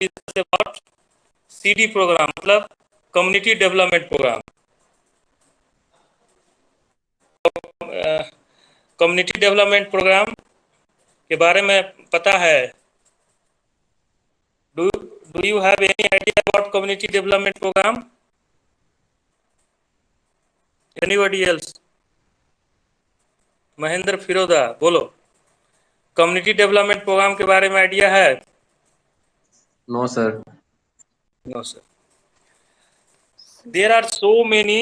Discuss about CD program, मतलब community development programme. Community development program के बारे में पता है? Do you have any idea about community development program? Anybody else? Mahendra Firoda, बोलो। कम्युनिटी डेवलपमेंट प्रोग्राम के बारे में आइडिया है? No sir. No sir. There are so many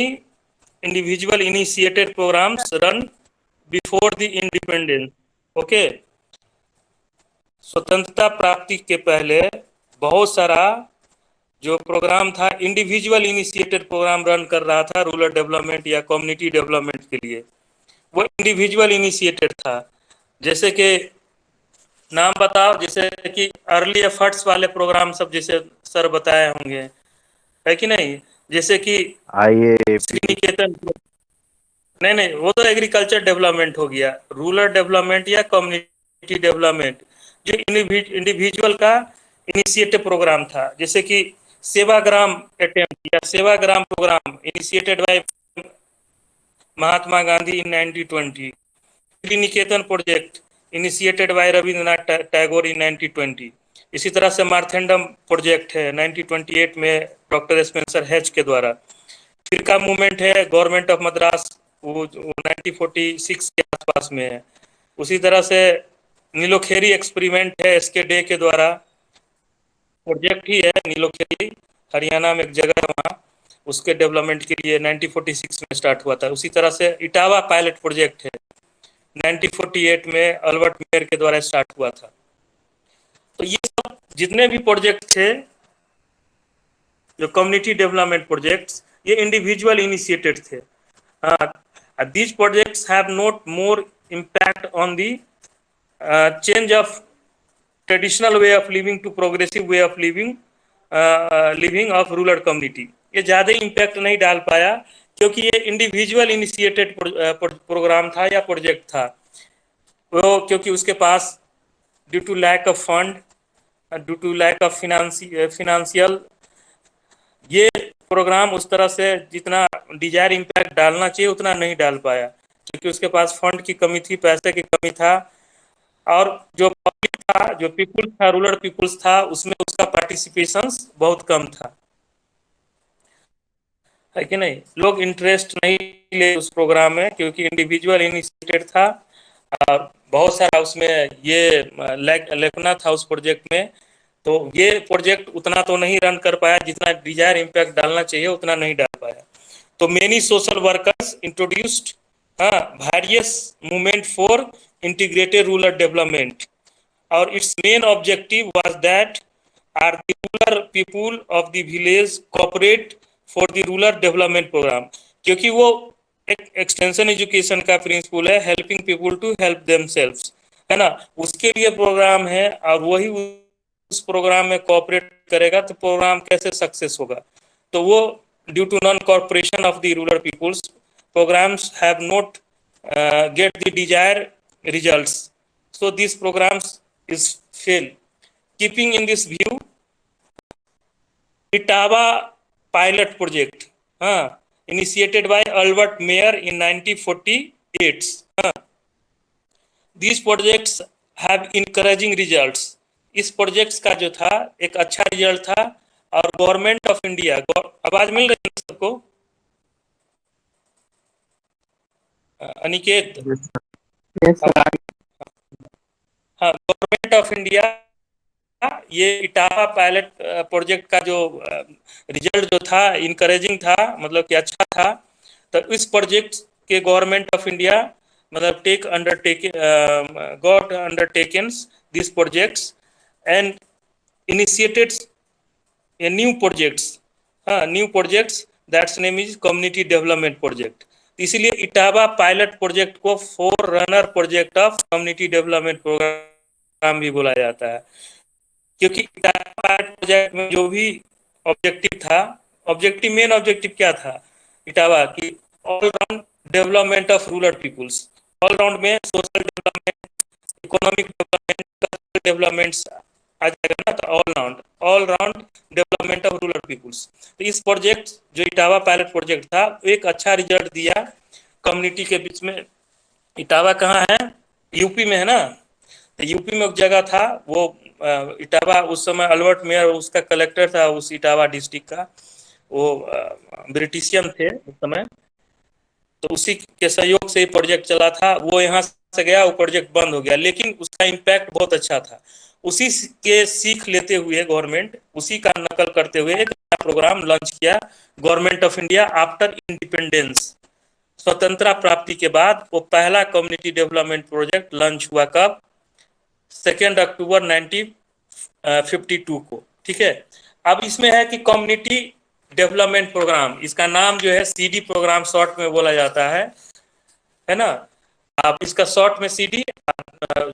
individual initiated programs run before the independence. Okay. स्वतंत्रता प्राप्ति के पहले बहुत सारा जो प्रोग्राम था, इंडिविजुअल इनिशिएटेड प्रोग्राम रन कर रहा था रूरल डेवलपमेंट या कम्युनिटी डेवलपमेंट के लिए। वो इंडिविजुअल इनिशिएटेड था। जैसे कि नाम बताओ, जैसे कि अर्ली एफर्ट्स वाले प्रोग्राम सब जैसे सर बताए होंगे, है कि नहीं? जैसे कि श्री निकेतन, नहीं, वो तो एग्रीकल्चर डेवलपमेंट हो गया। रूरल डेवलपमेंट या कम्युनिटी डेवलपमेंट जो इंडिविजुअल का इनिशिएटिव प्रोग्राम था, जैसे कि सेवाग्राम अटेम्प्ट या Sevagram program initiated by Mahatma Gandhi in 1920। Sriniketan project initiated by Rabindranath Tagore in 1920। इसी तरह से मार्थेंडम प्रोजेक्ट है 1928 में डॉक्टर स्पेंसर हेच के द्वारा। फिरका मूवमेंट है गवर्नमेंट ऑफ मद्रास, वो 1946 के आसपास में है। उसी तरह से नीलोखेरी एक्सपेरिमेंट है एसके डे के द्वारा, प्रोजेक्ट ही है नीलोखेरी, हरियाणा में एक जगह है वहाँ, उसके डेवलपमेंट के लिए 1946 में स्टार्ट हुआ था। उसी तरह से इटावा पायलट प्रोजेक्ट है 1948 में अल्बर्ट मेयर के द्वारा स्टार्ट हुआ था। तो ये सब जितने भी प्रोजेक्ट थे जो कम्युनिटी डेवलपमेंट प्रोजेक्ट्स, ये इंडिविजुअल इनिशिएटेड थे। These projects have not more impact on the change of traditional way of living to progressive way of living of rural community। ये ज़्यादा इम्पैक्ट नहीं डाल पाया क्योंकि ये इंडिविजुअल इनिशिएटेड प्रोग्राम था या प्रोजेक्ट था। वो क्योंकि उसके पास due to lack of fund, due to lack of financial, ये प्रोग्राम उस तरह से जितना डिजायर इम्पैक्ट डालना चाहिए उतना नहीं डाल पाया क्योंकि उसके पास फंड की कमी थी, पैसे की कमी था, और जो पब्लिक था, जो पीपुल्स था, रूरल पीपुल्स था, उसमें उसका पार्टिसिपेशन बहुत कम था, है कि नहीं? लोग इंटरेस्ट नहीं ले उस प्रोग्राम में क्योंकि इंडिविजुअल इनिशिएटेड था और बहुत सारा उसमें ये लेखना था उस प्रोजेक्ट में। तो ये प्रोजेक्ट उतना तो नहीं रन कर पाया, जितना डिजायर इम्पैक्ट डालना चाहिए उतना नहीं डाल पाया। तो many social workers introduced various movement for integrated rural development, और its main objective was that are the rural people of the village cooperate for the rural development program, क्योंकि वो एक एक्सटेंशन एजुकेशन का प्रिंसिपल है, helping people to help themselves, है ना? उसके लिए प्रोग्राम है और वही उस प्रोग्राम में कोऑपरेट करेगा तो प्रोग्राम कैसे सक्सेस होगा? तो वो due to non corporation of the rural peoples programmes have not get the desire results, so these programs is fail. Keeping in this view, Itava pilot project initiated by Albert Mayer in 1948, these projects have encouraging results। इस projects का जो था एक अच्छा result था और government of India, आवाज मिल रही है सबको? अनिकेत? हाँ, गवर्नमेंट ऑफ इंडिया ये इटावा पायलट प्रोजेक्ट का जो रिजल्ट जो था इनकरेजिंग था, मतलब कि अच्छा था। तो इस प्रोजेक्ट के गवर्नमेंट ऑफ इंडिया मतलब got undertakens this projects and initiated a new projects that's name is community development project. इसलिए इटावा पायलट प्रोजेक्ट को forerunner project of community development programme भी बोला जाता है, क्योंकि इटावा पायलट प्रोजेक्ट में जो भी ऑब्जेक्टिव था, मेन ऑब्जेक्टिव क्या था इटावा की? All round development of rural peoples. All round में social development, economic development, cultural developments आ जाएगा ना, तो all round. All round development of rural peoples. तो इस प्रोजेक्ट जो इटावा पायलट प्रोजेक्ट था एक अच्छा रिजल्ट दिया कम्युनिटी के बीच में। इटावा कहाँ है? यूपी में है ना। तो यूपी में एक जगह था वो इटावा, उस समय अल्बर्ट मेयर उसका कलेक्टर था उस इटावा डिस्ट्रिक्ट का, वो ब्रिटिशियन थे उस समय। तो उसी के सहयोग से ये प्रोजेक्ट चला था। वो यहाँ से गया, वो प्रोजेक्ट बंद हो गया, लेकिन उसका इम्पैक्ट बहुत अच्छा था। उसी के सीख लेते हुए गवर्नमेंट उसी का नकल करते हुए एक प्रोग्राम लॉन्च किया, government of India after independence, स्वतंत्रता प्राप्ति के बाद वो पहला कम्युनिटी डेवलपमेंट प्रोजेक्ट लॉन्च हुआ कब? 2 अक्टूबर 1952 को। ठीक है। अब इसमें है कि कम्युनिटी डेवलपमेंट प्रोग्राम, इसका नाम जो है सीडी प्रोग्राम शॉर्ट में बोला जाता है ना। अब इसका शॉर्ट में सीडी,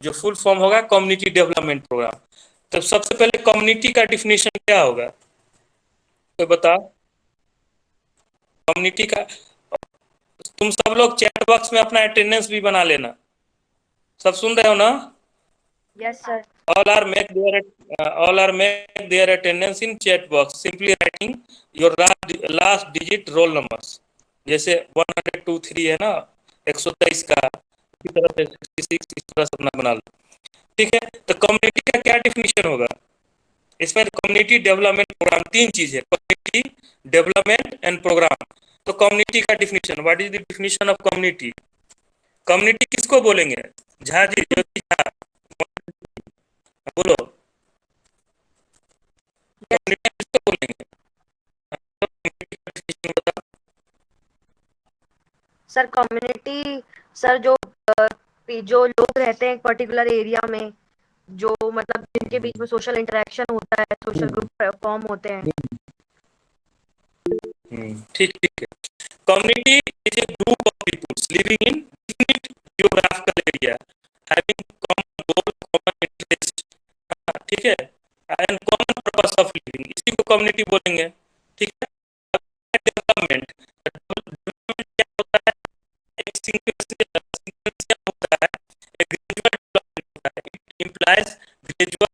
जो फुल फॉर्म होगा कम्युनिटी डेवलपमेंट प्रोग्राम। तो सबसे पहले कम्युनिटी का डिफिनेशन क्या होगा तो बताओ कम्युनिटी का। तुम सब लोग चैट बॉक्स में अपना अटेंडेंस भी बना लेना। सब सुन रहे हो ना? Yes, sir. all are make their attendance in chat box, simply writing your last digit roll numbers। जैसे 123 है ना, 123 का, इसी तरह से 66, इस तरह से अपना बना लो। ठीक है। तो कम्युनिटी का क्या डिफिनेशन होगा इसमें? कम्युनिटी डेवलपमेंट प्रोग्राम, तीन चीज है, कम्युनिटी डेवलपमेंट एंड प्रोग्राम। तो कम्युनिटी का definition, what is the definition of community? Community किसको बोलेंगे? झा जी, ज्योति झा, बोलो कम्युनिटी किसको बोलेंगे? सर कम्युनिटी, सर जो लोग रहते हैं एक पर्टिकुलर एरिया में, जो मतलब जिनके बीच में सोशल इंटरेक्शन होता है, सोशल ग्रुप फॉर्म होते हैं। ठीक ठीक है। Community is a group of peoples living in definite geographical area having common goal, common interest, ठीक है, and common purpose of living, इसी को कम्युनिटी बोलेंगे। ठीक है। डेवलपमेंट, डेवलपमेंट क्या होता है? एक सीक्वेंशियल होता है, एक ग्रेजुअल डेवलपमेंट होता है। It implies gradual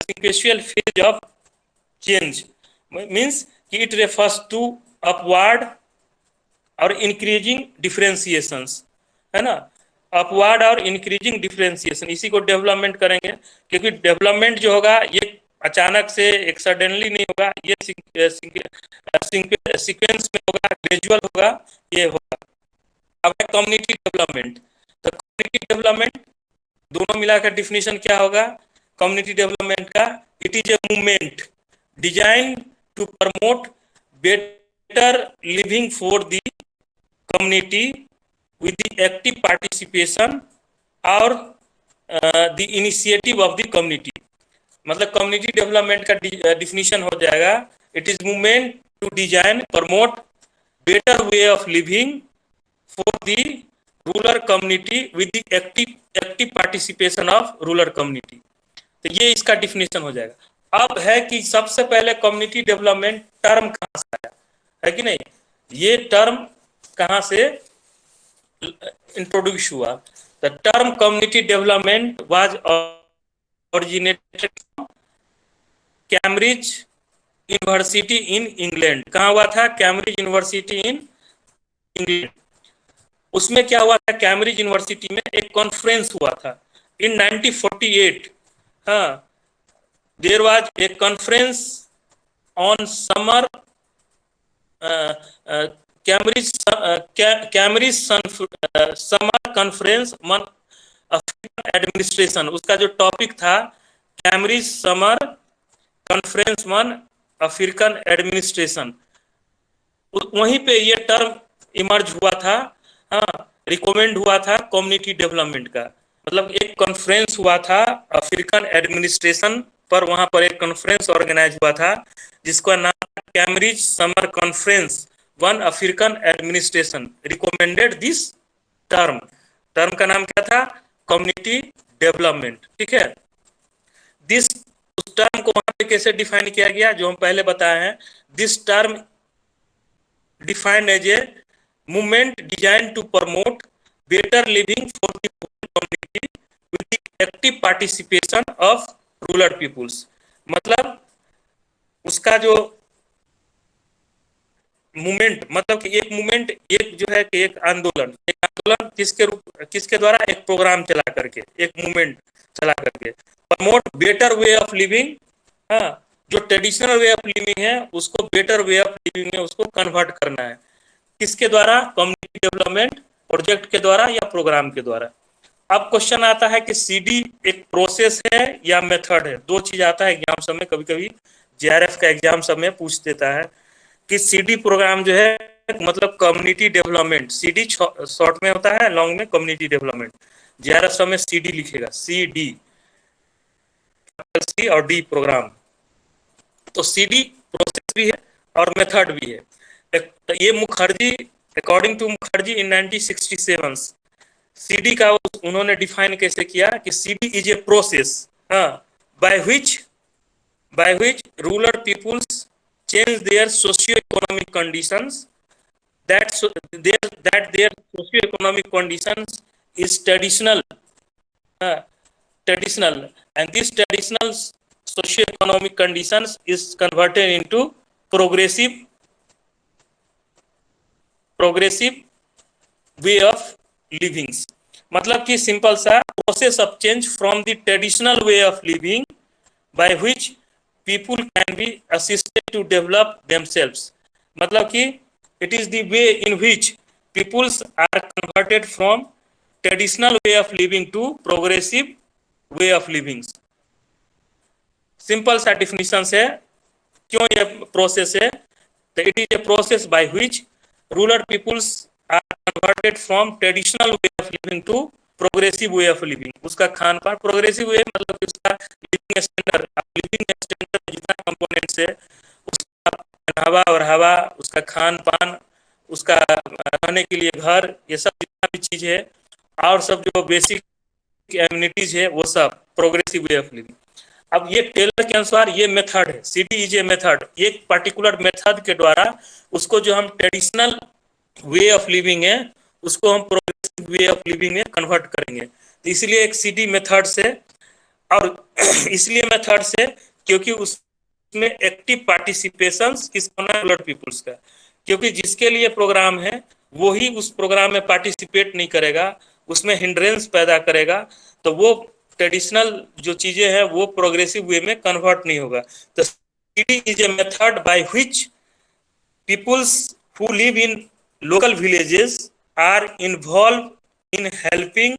sequential phase of change, means it refers to upward और इंक्रीजिंग डिफरेंशिएशंस, है ना। अपवार्ड और इंक्रीजिंग डिफरेंशिएशन, इसी को डेवलपमेंट करेंगे। क्योंकि डेवलपमेंट जो होगा ये अचानक से एक सडनली नहीं होगा, ये सीक्वेंस में होगा, ग्रेजुअल होगा, ये होगा। अब है कम्युनिटी डेवलपमेंट। तो कम्युनिटी डेवलपमेंट दोनों मिलाकर डिफिनेशन क्या होगा कम्युनिटी डेवलपमेंट का? It is a movement design to promote better living for the community with the active participation और the initiative of the community। मतलब कम्युनिटी डेवलपमेंट का डिफिनीशन हो जाएगा, it is movement to design promote better way of living for the rural community with the active participation of rural community. तो ये इसका definition हो जाएगा। अब है कि सबसे पहले कम्युनिटी डेवलपमेंट टर्म कहाँ से आया, है कि नहीं? ये टर्म कहाँ से इंट्रोड्यूस हुआ? The term community development was originated from Cambridge university in England. कहाँ हुआ था? Cambridge university in England. उसमें क्या हुआ था? कैम्ब्रिज यूनिवर्सिटी में एक कॉन्फ्रेंस हुआ था इन 1948। हाँ, there was a conference on summer Cambridge summer conference on African administration. उसका जो टॉपिक था Cambridge summer conference on African administration, वहीं पे ये टर्म इमर्ज हुआ था। हाँ, रिकमेंड हुआ था कम्युनिटी डेवलपमेंट का। मतलब एक कॉन्फ्रेंस हुआ था अफ्रीकन एडमिनिस्ट्रेशन पर, वहां पर एक कॉन्फ्रेंस ऑर्गेनाइज हुआ था जिसका नाम Cambridge summer conference one African administration recommended this term. Term का नाम क्या था? Community development. ठीक है। दिस, उस टर्म को वहां पे कैसे डिफाइन किया गया जो हम पहले बताए हैं? This term defined as a movement design to promote better living for the community with the active participation of rural peoples. मतलब उसका जो मूवमेंट, मतलब कि एक मूवमेंट, एक जो है कि एक आंदोलन किसके द्वारा, एक प्रोग्राम चला करके, एक मूवमेंट चला करके promote better way of living. हाँ, जो ट्रेडिशनल वे ऑफ लिविंग है उसको बेटर वे ऑफ लिविंग है उसको कन्वर्ट करना है। किसके द्वारा? कम्युनिटी डेवलपमेंट प्रोजेक्ट के द्वारा या प्रोग्राम के द्वारा। अब क्वेश्चन आता है कि सीडी एक प्रोसेस है या मेथड है। दो चीज आता है एग्जाम सब में, कभी कभी जेआरएफ का एग्जाम सब में पूछ देता है कि सीडी प्रोग्राम जो है मतलब कम्युनिटी डेवलपमेंट, सीडी शॉर्ट में होता है, लॉन्ग में कम्युनिटी डेवलपमेंट। जेआरएफ सब में सीडी लिखेगा, सीडी, सी और डी प्रोग्राम। तो सीडी प्रोसेस भी है और मेथड भी है। तो ये Mukherjee, according to Mukherjee in 1967 CD का उन्होंने डिफाइन कैसे किया कि CD is a process by which rural peoples change their socio economic conditions, that their socio-economic conditions is traditional, and these traditional socio-economic conditions is converted into progressive way of living। मतलब कि simple सा process of change from the traditional way of living by which people can be assisted to develop themselves. मतलब कि it is the way in which peoples are converted from traditional way of living to progressive way of living। Simple सा definition है क्यों ये process है। तो it is a process by which rural peoples are converted from traditional way of living to progressive way of living. उसका खान पान progressive वे मतलब उसका लिविंग स्टैंडर्ड जितना कंपोनेंट्स है, उसका पहनावा और हवा, उसका खान पान, उसका रहने के लिए घर, ये सब जितना भी चीज है और सब जो बेसिक एमिनिटीज है वो सब प्रोग्रेसिव वे ऑफ लिविंग। अब ये टेलर के अनुसार ये मेथड है, सीडी इज ए मेथड। एक पर्टिकुलर मेथड के द्वारा उसको जो हम ट्रेडिशनल वे ऑफ लिविंग है उसको हम प्रोग्रेसिव वे ऑफ लिविंग में कन्वर्ट करेंगे। तो इसलिए एक सीडी मेथड से, और इसलिए मेथड से क्योंकि उसमें एक्टिव पार्टिसिपेशन किसका होना है, रूरल पीपुल्स का। क्योंकि जिसके लिए प्रोग्राम है वो ही उस प्रोग्राम में पार्टिसिपेट नहीं करेगा, उसमें हिंड्रेंस पैदा करेगा, तो वो ट्रेडिशनल जो चीजें हैं वो प्रोग्रेसिव वे में कन्वर्ट नहीं होगा। तो CD is a method by which peoples who live in local villages are involve in helping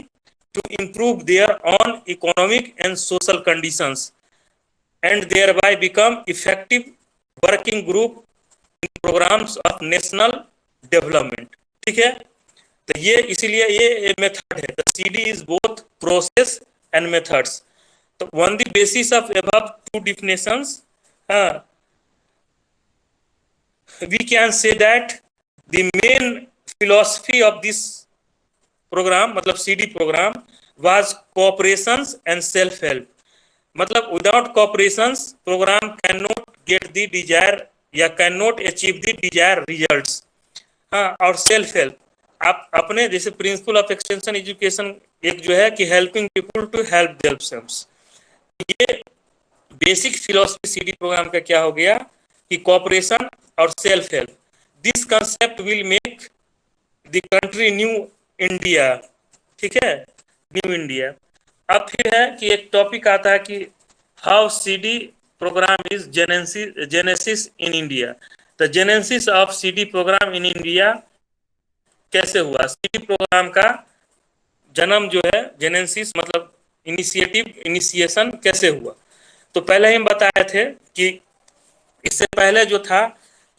to improve their own economic and social conditions and thereby become effective working group programmes of national development. ठीक है, तो ये इसीलिए ये method है। The CD is both process and methods. तो on the basis of above two definitions we can say that the main philosophy of this programme, मतलब CD programme, was cooperation and self help. मतलब without cooperation programme can not get the desire या can not achieve the desire results. हाँ, और self help, आप अपने जैसे principle of extension education एक जो है कि helping people to help themselves, ये बेसिक फिलॉसफी सीडी प्रोग्राम का क्या हो गया कि कोऑपरेशन और self help. This concept will make the country new India. ठीक है, न्यू इंडिया। अब फिर है कि एक टॉपिक आता है कि how CD programme is genesis in India. तो genesis of CD programme in India कैसे हुआ, सीडी प्रोग्राम का जन्म जो है, जेनेसिस मतलब इनिशिएशन कैसे हुआ। तो पहले ही हम बताए थे कि इससे पहले जो था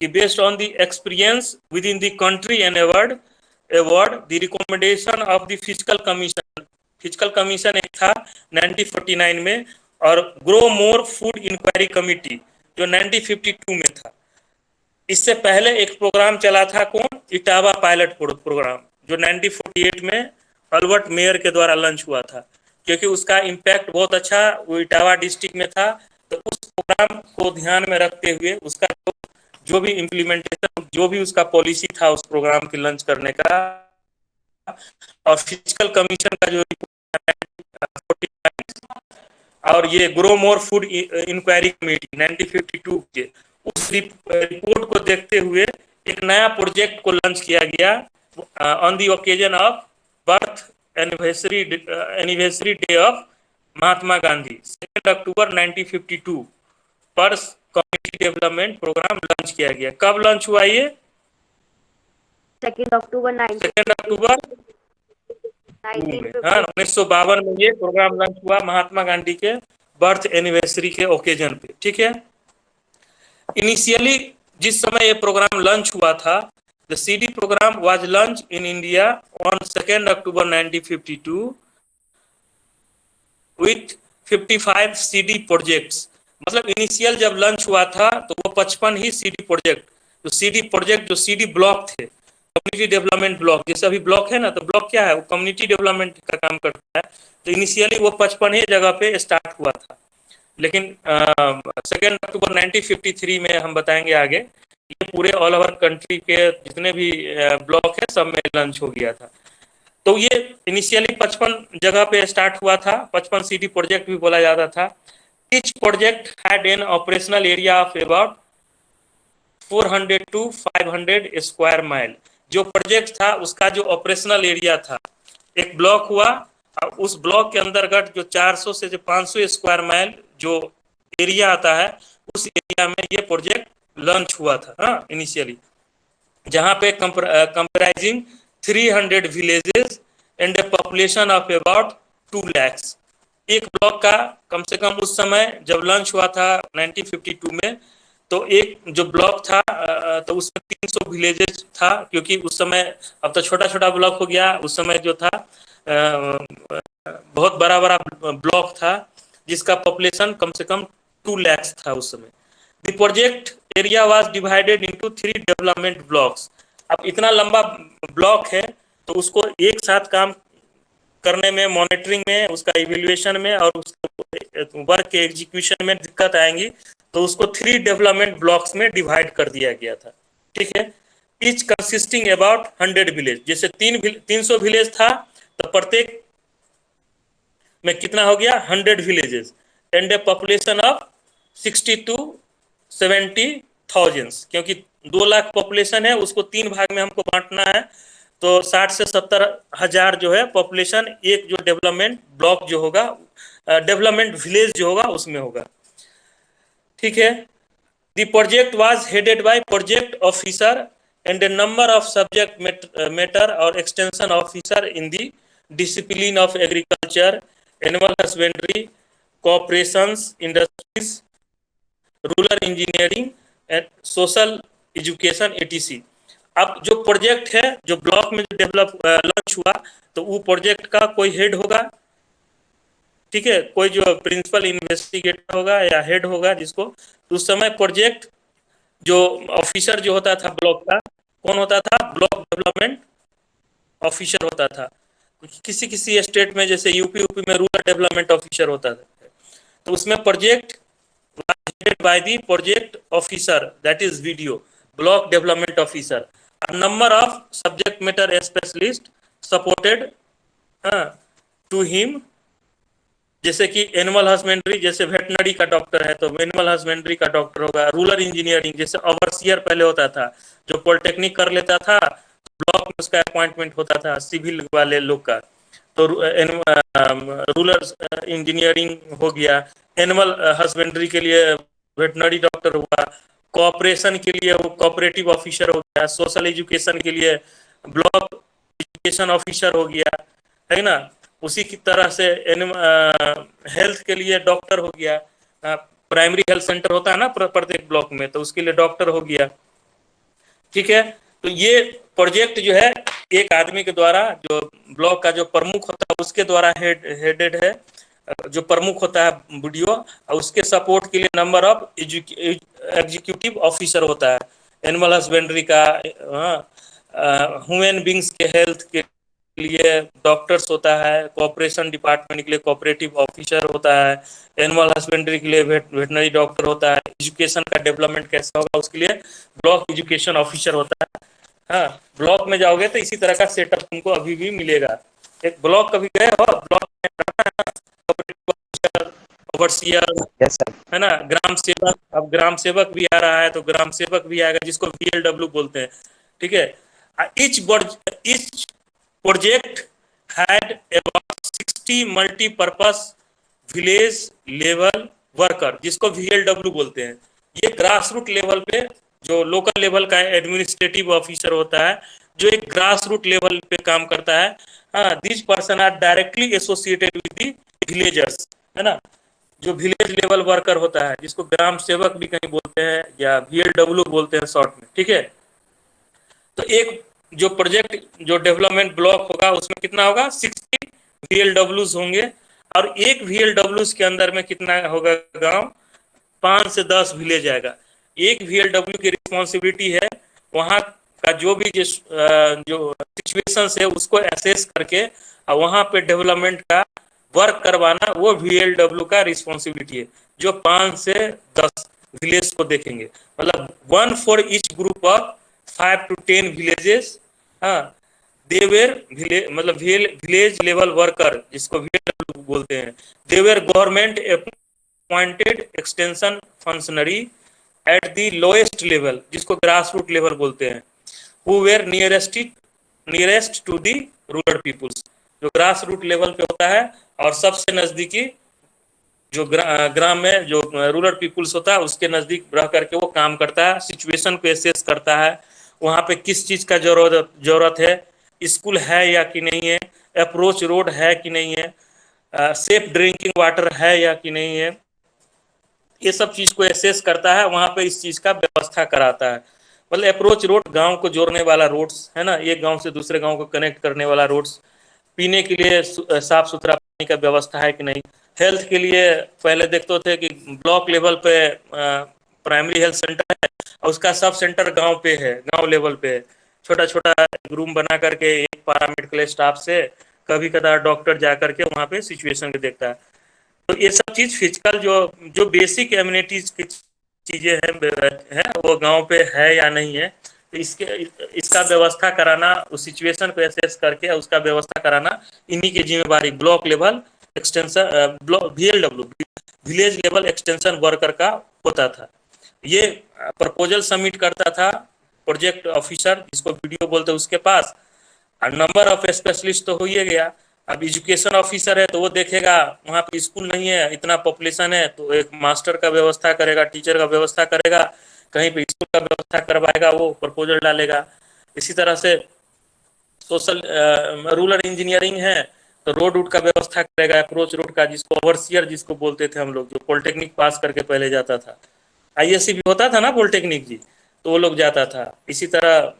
कि based on the experience within the country and award the recommendation of the physical commission एक था 1949 में, और grow more food inquiry committee जो 1952 में था। इससे पहले एक प्रोग्राम चला था कौन, इटावा पायलट प्रोग्राम, जो 1948 में अल्बर्ट मेयर के द्वारा लॉन्च हुआ था। क्योंकि उसका इम्पैक्ट बहुत अच्छा वो इटावा डिस्ट्रिक्ट में था, तो उस प्रोग्राम को ध्यान में रखते हुए उसका जो भी इम्प्लीमेंटेशन, जो भी उसका पॉलिसी था उस प्रोग्राम के लॉन्च करने का, और फिजिकल कमीशन का जो और ये grow more food inquiry committee 1952 के उस रिपोर्ट को देखते हुए एक नया प्रोजेक्ट को लॉन्च किया गया on the occasion of birth anniversary day of Mahatma Gandhi 2 October 1952 पर कम्युनिटी डेवलपमेंट प्रोग्राम लॉन्च किया गया। कब लॉन्च हुआ ये? 2 अक्टूबर 2 अक्टूबर 1952 में ये प्रोग्राम लॉन्च हुआ महात्मा गांधी के बर्थ एनिवर्सरी के ओकेजन पे। ठीक है, इनिशियली जिस समय ये प्रोग्राम लॉन्च हुआ था, the CD programme was launch in India on 2 October 1952 with 55 CD projects. मतलब इनिशियल जब लॉन्च हुआ था तो वो 55 ही सीडी प्रोजेक्ट, तो सीडी प्रोजेक्ट जो सीडी ब्लॉक थे, कम्युनिटी डेवलपमेंट ब्लॉक, जैसे अभी ब्लॉक है ना, तो ब्लॉक क्या है, वो कम्युनिटी डेवलपमेंट का काम करता है। तो इनिशियली वो 55 ही जगह पे स्टार्ट हुआ था, लेकिन 2 अक्टूबर 1953 में हम बताएंगे आगे, ये पूरे ऑल ओवर कंट्री के जितने भी ब्लॉक है सब में लॉन्च हो गया था। तो ये इनिशियली 55 जगह पे स्टार्ट हुआ था, 55 सिटी प्रोजेक्ट भी बोला जाता था। Each project had an operational area of about 400 to 500 square mile. जो प्रोजेक्ट था उसका जो ऑपरेशनल एरिया था, एक ब्लॉक हुआ और उस ब्लॉक के अंतर्गत जो 400 से जो 500 स्क्वायर माइल जो एरिया आता है, उस एरिया में ये प्रोजेक्ट लॉन्च हुआ था इनिशियली, जहां पे comprising 300 villages and A population of about 2 lakhs। एक ब्लॉक का कम से कम उस समय जब लॉन्च हुआ था 1952 में, तो एक जो ब्लॉक था तो उसमें 300 विलेजेस था, क्योंकि उस समय, अब तो छोटा छोटा ब्लॉक हो गया, उस समय जो था बहुत बड़ा बड़ा ब्लॉक था जिसका पॉपुलेशन कम से कम 2 lakhs था उस समय। The project area was divided into 3 development blocks. अब इतना लंबा ब्लॉक है तो उसको एक साथ काम करने में, मॉनिटरिंग में, उसका इवैल्यूएशन में और उसके वर्क के एग्जीक्यूशन में दिक्कत आएंगी, तो उसको 3 डेवलपमेंट ब्लॉक्स में डिवाइड कर दिया गया था। ठीक है, ईच कंसिस्टिंग अबाउट 100 विलेज। जैसे 300 विलेज था तो प्रत्येक में कितना हो गया, 100 villages and A population of 60 to 70,000। क्योंकि 2 लाख पॉपुलेशन है, उसको 3 भाग में हमको बांटना है, तो 60 से 70 हजार जो है पॉपुलेशन एक जो डेवलपमेंट ब्लॉक जो होगा, डेवलपमेंट विलेज जो होगा उसमें होगा। ठीक है, the project was headed by project officer and a number of subject matter और extension officer in the discipline of agriculture, animal husbandry, cooperations, industries, rural engineering and social education etc. अब जो project है, जो block में develop launch हुआ, तो वो project का कोई हेड होगा, ठीक है, कोई जो प्रिंसिपल इन्वेस्टिगेटर होगा या हेड होगा जिसको, तो उस समय प्रोजेक्ट जो ऑफिसर जो होता था ब्लॉक का, कौन होता था, ब्लॉक डेवलपमेंट ऑफिसर होता था। किसी किसी स्टेट में जैसे यूपी में रूरल डेवलपमेंट ऑफिसर होता था, तो उसमें project headed by the project officer, that is VDO, block development officer. A number of subject matter specialist supported to him, जैसे कि एनिमल हस्बेंड्री, जैसे वेटनरी का डॉक्टर है तो एनिमल हस्बेंड्री का डॉक्टर होगा। रूरल इंजीनियरिंग, जैसे ओवरसियर पहले होता था, जो पॉलिटेक्निक कर लेता था ब्लॉक में उसका अपॉइंटमेंट होता था सिविल वाले लोग का, तो रूरल इंजीनियरिंग हो गया। एनिमल हस्बेंड्री के लिए वेटनरी डॉक्टर हुआ, कोऑपरेशन के लिए वो कोऑपरेटिव ऑफिसर हो गया, सोशल एजुकेशन के लिए ब्लॉक एजुकेशन ऑफिसर हो गया, है ना। उसी की तरह से हेल्थ के लिए डॉक्टर हो गया, प्राइमरी हेल्थ सेंटर होता है ना प्रत्येक ब्लॉक में, तो उसके लिए डॉक्टर हो गया। ठीक है, तो ये प्रोजेक्ट जो है एक आदमी के द्वारा, जो ब्लॉक का जो प्रमुख होता है उसके द्वारा हेडेड है, जो प्रमुख होता है वीडियो, और उसके सपोर्ट के लिए नंबर ऑफ एग्जीक्यूटिव ऑफिसर होता है। एनिमल हस्बेंड्री का, ह्यूमन बींग्स के हेल्थ के लिए डॉक्टर्स होता है, कोऑपरेशन डिपार्टमेंट के लिए कोऑपरेटिव ऑफिसर होता है, एनिमल हस्बेंड्री के लिए वेटनरी डॉक्टर होता है, एजुकेशन का डेवलपमेंट कैसा होगा उसके लिए ब्लॉक एजुकेशन ऑफिसर होता है। हाँ, ब्लॉक में जाओगे तो इसी तरह का सेटअप तुमको अभी भी मिलेगा। एक ब्लॉक कभी गए हो, ब्लॉक में ओवरसियर, यस सर। है ना, ग्राम सेवक, अब ग्राम सेवक भी आ रहा है तो ग्राम सेवक भी आएगा जिसको VLW बोलते हैं, ठीक है। each project had about 60 multi-purpose village level worker जिसको VLW बोलते हैं। ये ग्रास रूट लेवल पे जो लोकल लेवल का एडमिनिस्ट्रेटिव ऑफिसर होता है, जो एक ग्रास रूट लेवल पे काम करता है। हाँ, this person are directly associated with the villagers, है ना, जो विलेज लेवल वर्कर होता है जिसको ग्राम सेवक भी कहीं बोलते हैं या VLW बोलते हैं शॉर्ट में, ठीक है। तो एक जो प्रोजेक्ट जो डेवलपमेंट ब्लॉक होगा उसमें कितना होगा, 60 VLWs होंगे, और एक VLWs के अंदर में कितना होगा गांव, 5 से 10 विलेज आएगा। एक VLW की रिस्पॉन्सिबिलिटी है वहाँ का जो भी जो सिचुएशंस है उसको एसेस करके और वहाँ पे डेवलपमेंट का वर्क करवाना, वो VLW का रिस्पॉन्सिबिलिटी है, जो 5 से 10 विलेज को देखेंगे। मतलब 1 for each group of 5 to 10 villages. हाँ, दे वेर मतलब विलेज लेवल वर्कर जिसको VLW बोलते हैं। They were government appointed extension functionary at the lowest level जिसको ग्रास रूट लेवल बोलते हैं। Who were nearest to the rural peoples, जो grass root level पे होता है और सबसे नजदीकी जो ग्राम में जो रूरल पीपुल्स होता है उसके नजदीक रह करके वो काम करता है, सिचुएशन को एसेस करता है, वहाँ पे किस चीज का जरूरत है, स्कूल है या कि नहीं है, अप्रोच रोड है कि नहीं है, सेफ ड्रिंकिंग वाटर है या कि नहीं है, ये सब चीज को एसेस करता है, वहाँ पे इस चीज का व्यवस्था कराता है। मतलब अप्रोच रोड गांव को जोड़ने वाला रोड्स, है ना, एक गांव से दूसरे गांव को कनेक्ट करने वाला रोड्स, पीने के लिए साफ सुथरा पानी का व्यवस्था है कि नहीं, हेल्थ के लिए पहले देखते थे कि ब्लॉक लेवल पे प्राइमरी हेल्थ सेंटर है और उसका सब सेंटर गांव पे है, गांव लेवल पे है, छोटा छोटा रूम बना करके एक पैरामेडिकल स्टाफ से कभी कदार डॉक्टर जा करके वहाँ पे सिचुएशन को देखता है। तो ये सब चीज फिजिकल जो बेसिक एम्यूनिटीज की चीजें हैं वो गांव पे है या नहीं है, तो इसका व्यवस्था कराना, उस सिचुएशन को एसेस करके उसका व्यवस्था कराना इन्हीं की जिम्मेवारी block level extension VLW village level extension worker का होता था। ये प्रपोजल सबमिट करता था प्रोजेक्ट ऑफिसर जिसको वीडियो बोलते हैं उसके पास, और नंबर ऑफ स्पेशलिस्ट तो हो ही गया। अब एजुकेशन ऑफिसर है तो वो देखेगा वहाँ पे स्कूल नहीं है, इतना पॉपुलेशन है, तो एक मास्टर का व्यवस्था करेगा, टीचर का व्यवस्था करेगा, कहीं पे स्कूल का व्यवस्था करवाएगा, वो प्रपोजल डालेगा। इसी तरह से सोशल रूरल इंजीनियरिंग है तो रोड रूट का व्यवस्था करेगा, अप्रोच रोड का, जिसको ओवरसियर जिसको बोलते थे हम लोग, जो पॉलिटेक्निक पास करके पहले जाता था, ISC भी होता था ना पॉलिटेक्निक जी, तो वो लोग जाता था। इसी तरह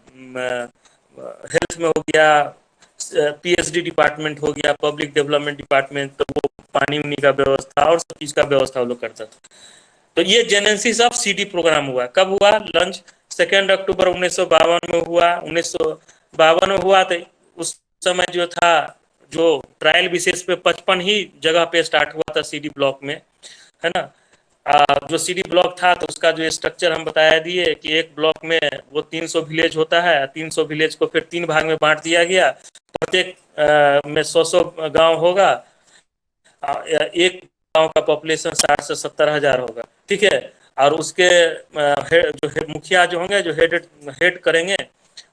हेल्थ में हो गया, PhD डिपार्टमेंट हो गया, पब्लिक डेवलपमेंट डिपार्टमेंट, तो वो पानी उनी का व्यवस्था और सब चीज का व्यवस्था वो लोग करता था। तो ये जेनेसिस ऑफ CD प्रोग्राम हुआ, कब हुआ, लंच 2 अक्टूबर 1952 में हुआ। 1952 में हुआ तो उस समय जो था, जो ट्रायल विशेष पे 55 ही जगह पे स्टार्ट हुआ था CD ब्लॉक में, है ना। जो CD ब्लॉक था तो उसका जो स्ट्रक्चर हम बताया दिए कि एक ब्लॉक में वो 300 विलेज होता है, 300 विलेज को फिर 3 भाग में बांट दिया गया, प्रत्येक में 100 गांव होगा, एक गांव का पॉपुलेशन 60 से 70 हजार होगा, ठीक है। और उसके जो मुखिया जो होंगे, जो हेड करेंगे,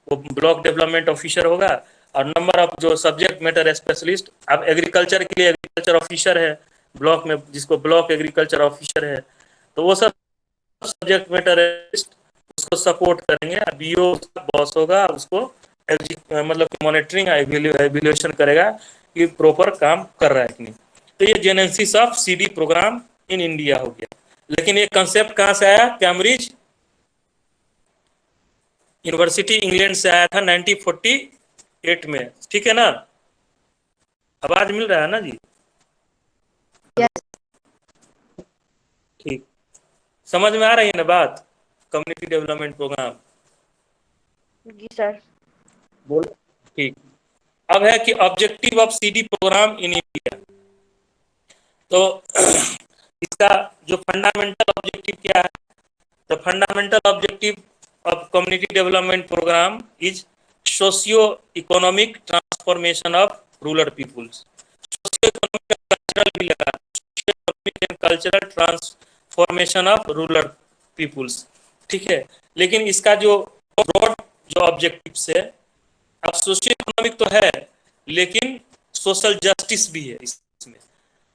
वो ब्लॉक डेवलपमेंट ऑफिसर होगा, और नंबर ऑफ जो सब्जेक्ट मैटर स्पेशलिस्ट, अब एग्रीकल्चर के लिए एग्रीकल्चर ऑफिसर है ब्लॉक में, जिसको ब्लॉक एग्रीकल्चर ऑफिसर है, तो वो सब सब्जेक्ट मैटर उसको सपोर्ट करेंगे। BO बॉस होगा, उसको मतलब मॉनिटरिंग एवेल्युएशन करेगा कि प्रॉपर काम कर रहा है कि नहीं। तो ये genesis of CD programme in India हो गया। लेकिन ये कंसेप्ट कहाँ से आया, कैम्ब्रिज यूनिवर्सिटी इंग्लैंड से आया था 1948 में, ठीक है ना। आवाज मिल रहा है ना जी? ठीक, समझ में आ रही है ना बात, कम्युनिटी डेवलपमेंट प्रोग्राम? जी सर। बोलो, ठीक। अब है कि objective of CD programme in India. तो इसका जो फंडामेंटल ऑब्जेक्टिव क्या है, the fundamental objective of community development programme is socio economic transformation of rural peoples. Socio economic cultural भी लगा, socio economic and cultural transformation of rural peoples, ठीक है। लेकिन इसका जो ब्रॉड जो ऑब्जेक्टिव्स है, अब सोशियो इकोनॉमिक तो है लेकिन सोशल जस्टिस भी है इसमें।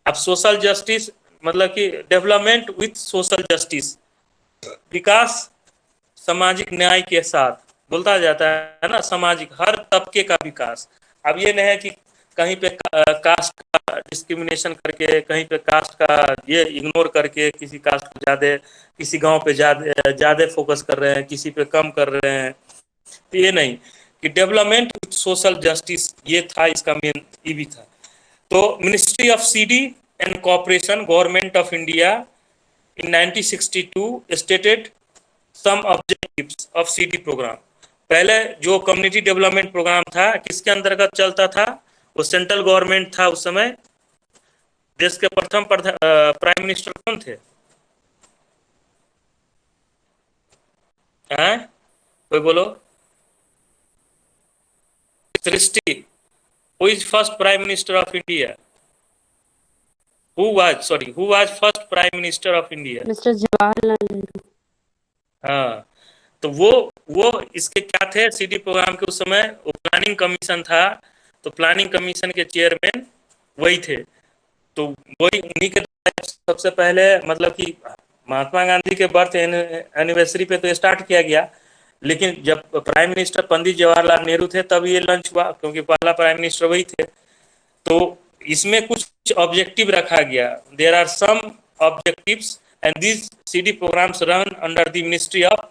अब सोशल जस्टिस मतलब कि डेवलपमेंट विथ सोशल जस्टिस, विकास सामाजिक न्याय के साथ बोलता जाता है ना, सामाजिक हर तबके का विकास। अब ये नहीं है कि कहीं पे कास्ट का डिस्क्रिमिनेशन करके, कहीं पे कास्ट का ये इग्नोर करके किसी कास्ट को ज़्यादा, किसी गांव पे ज़्यादा फोकस कर रहे हैं, किसी पे कम कर रहे हैं। तो ये नहीं कि डेवलपमेंट विथ सोशल जस्टिस, ये था इसका मेन, ये भी था। तो ministry of CD and corporation, government of India in 1962 stated some objectives of CD programme. पहले जो कम्युनिटी डेवलपमेंट प्रोग्राम था किसके अंतर्गत चलता था? वो सेंट्रल गवर्नमेंट था उस समय। देश के प्रथम प्राइम मिनिस्टर कौन थे? हैं? कोई बोलो। Srishti, who is first prime minister of India? Who was first prime minister of India? Mister Jawaharlal Nehru. हाँ, तो वो इसके क्या थे सीडी प्रोग्राम के उस समय? वो प्लानिंग कमीशन था, तो प्लानिंग कमीशन के चेयरमैन वही थे। तो वही उन्हीं के सबसे पहले मतलब कि महात्मा गांधी के बर्थ एनिवर्सरी पे तो स्टार्ट किया गया, लेकिन जब प्राइम मिनिस्टर पंडित जवाहरलाल नेहरू थे तब ये लॉन्च हुआ, क्योंकि पहला प्राइम मिनिस्टर वही थे। तो इसमें कुछ ऑब्जेक्टिव रखा गया। There are some objectives and this CD programmes run under the ministry of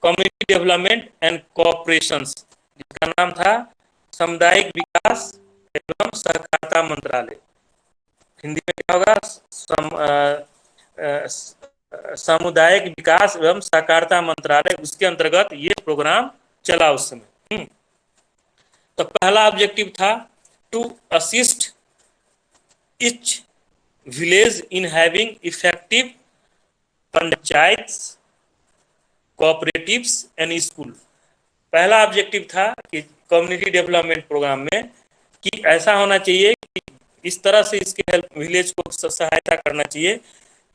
community development and cooperations, जिसका नाम था सामुदायिक विकास एवं सहकारिता मंत्रालय। हिंदी में क्या होगा? सामुदायिक विकास एवं सहकारिता मंत्रालय, उसके अंतर्गत ये प्रोग्राम चला उस समय। तो पहला ऑब्जेक्टिव था to assist each village in having effective panchayat, cooperatives and school. पहला ऑब्जेक्टिव था कि कम्युनिटी डेवलपमेंट प्रोग्राम में कि ऐसा होना चाहिए कि इस तरह से इसके हेल्प विलेज को सहायता करना चाहिए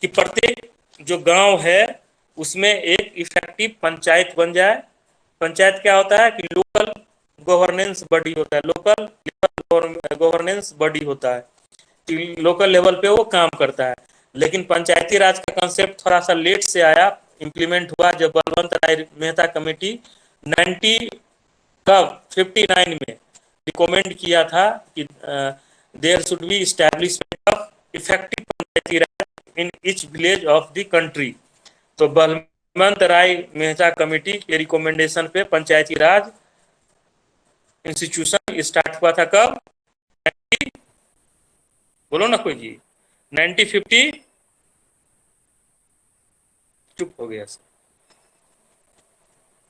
कि प्रत्येक जो गांव है उसमें एक इफेक्टिव पंचायत बन जाए। पंचायत क्या होता है कि लोकल गवर्नेंस बॉडी होता है, लोकल गवर्नेंस बॉडी होता है, लोकल लेवल पे वो काम करता है। लेकिन पंचायती राज का कंसेप्ट थोड़ा सा लेट से आया, इम्प्लीमेंट हुआ जब बलवंत राय मेहता कमेटी 59 में रिकमेंड किया था कि there should be establishment of effective panchayati raj in each village of the country. तो बलवंत राय मेहता कमेटी के रिकमेंडेशन पे पंचायती राज इंस्टीट्यूशन स्टार्ट हुआ था। कब? बोलो ना कोई जी। 1950। चुप हो गया।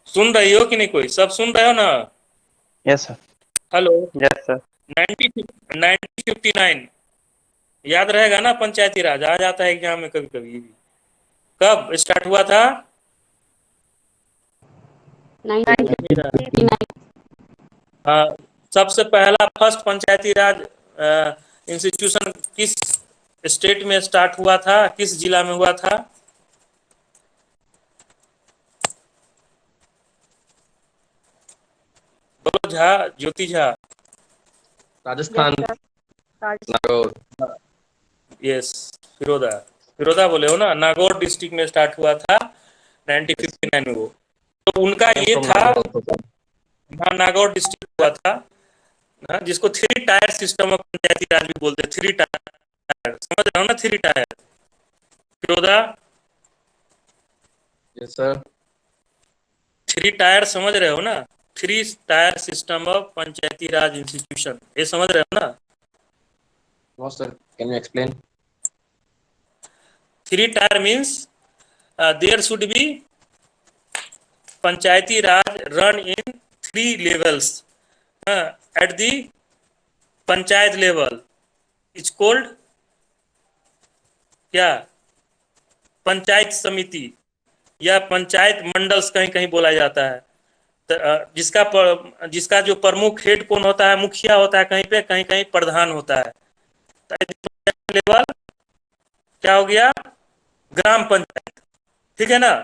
सुन रही हो कि नहीं? कोई सब सुन रहे हो ना? Yes sir. Hello. Yes sir. 1959 याद रहेगा ना? पंचायती राज आ जाता है एग्जाम में कभी कभी। कब स्टार्ट हुआ था? 1959। हाँ, सबसे पहला फर्स्ट पंचायती राज इंस्टीट्यूशन किस स्टेट में स्टार्ट हुआ था? किस जिला में हुआ था? बोलो झा, ज्योति झा। राजस्थान, नागौर। यस, फिरोदा बोले हो ना? नागौर डिस्ट्रिक्ट में स्टार्ट हुआ था 1959 में वो। तो उनका ये था, हाँ नागौर डिस्ट्रिक्ट हुआ था, हाँ, जिसको 3 tier system of panchayati raj भी बोलते हैं। 3 टायर, समझ रहे हो ना? 3 tier. Firoda, yes sir. 3 tier समझ रहे हो ना? 3 tier system of panchayati raj institution, ये समझ रहे हो ना? No sir, can you explain? 3 tier means there should be panchayati raj run in 3 levels. At the panchayat level is called क्या? पंचायत समिति या पंचायत मंडल्स कहीं कहीं बोला जाता है। तो जिसका जो प्रमुख हेड कौन होता है? मुखिया होता है कहीं पे, कहीं कहीं प्रधान होता है। लेवल क्या हो गया, ग्राम पंचायत, ठीक है ना।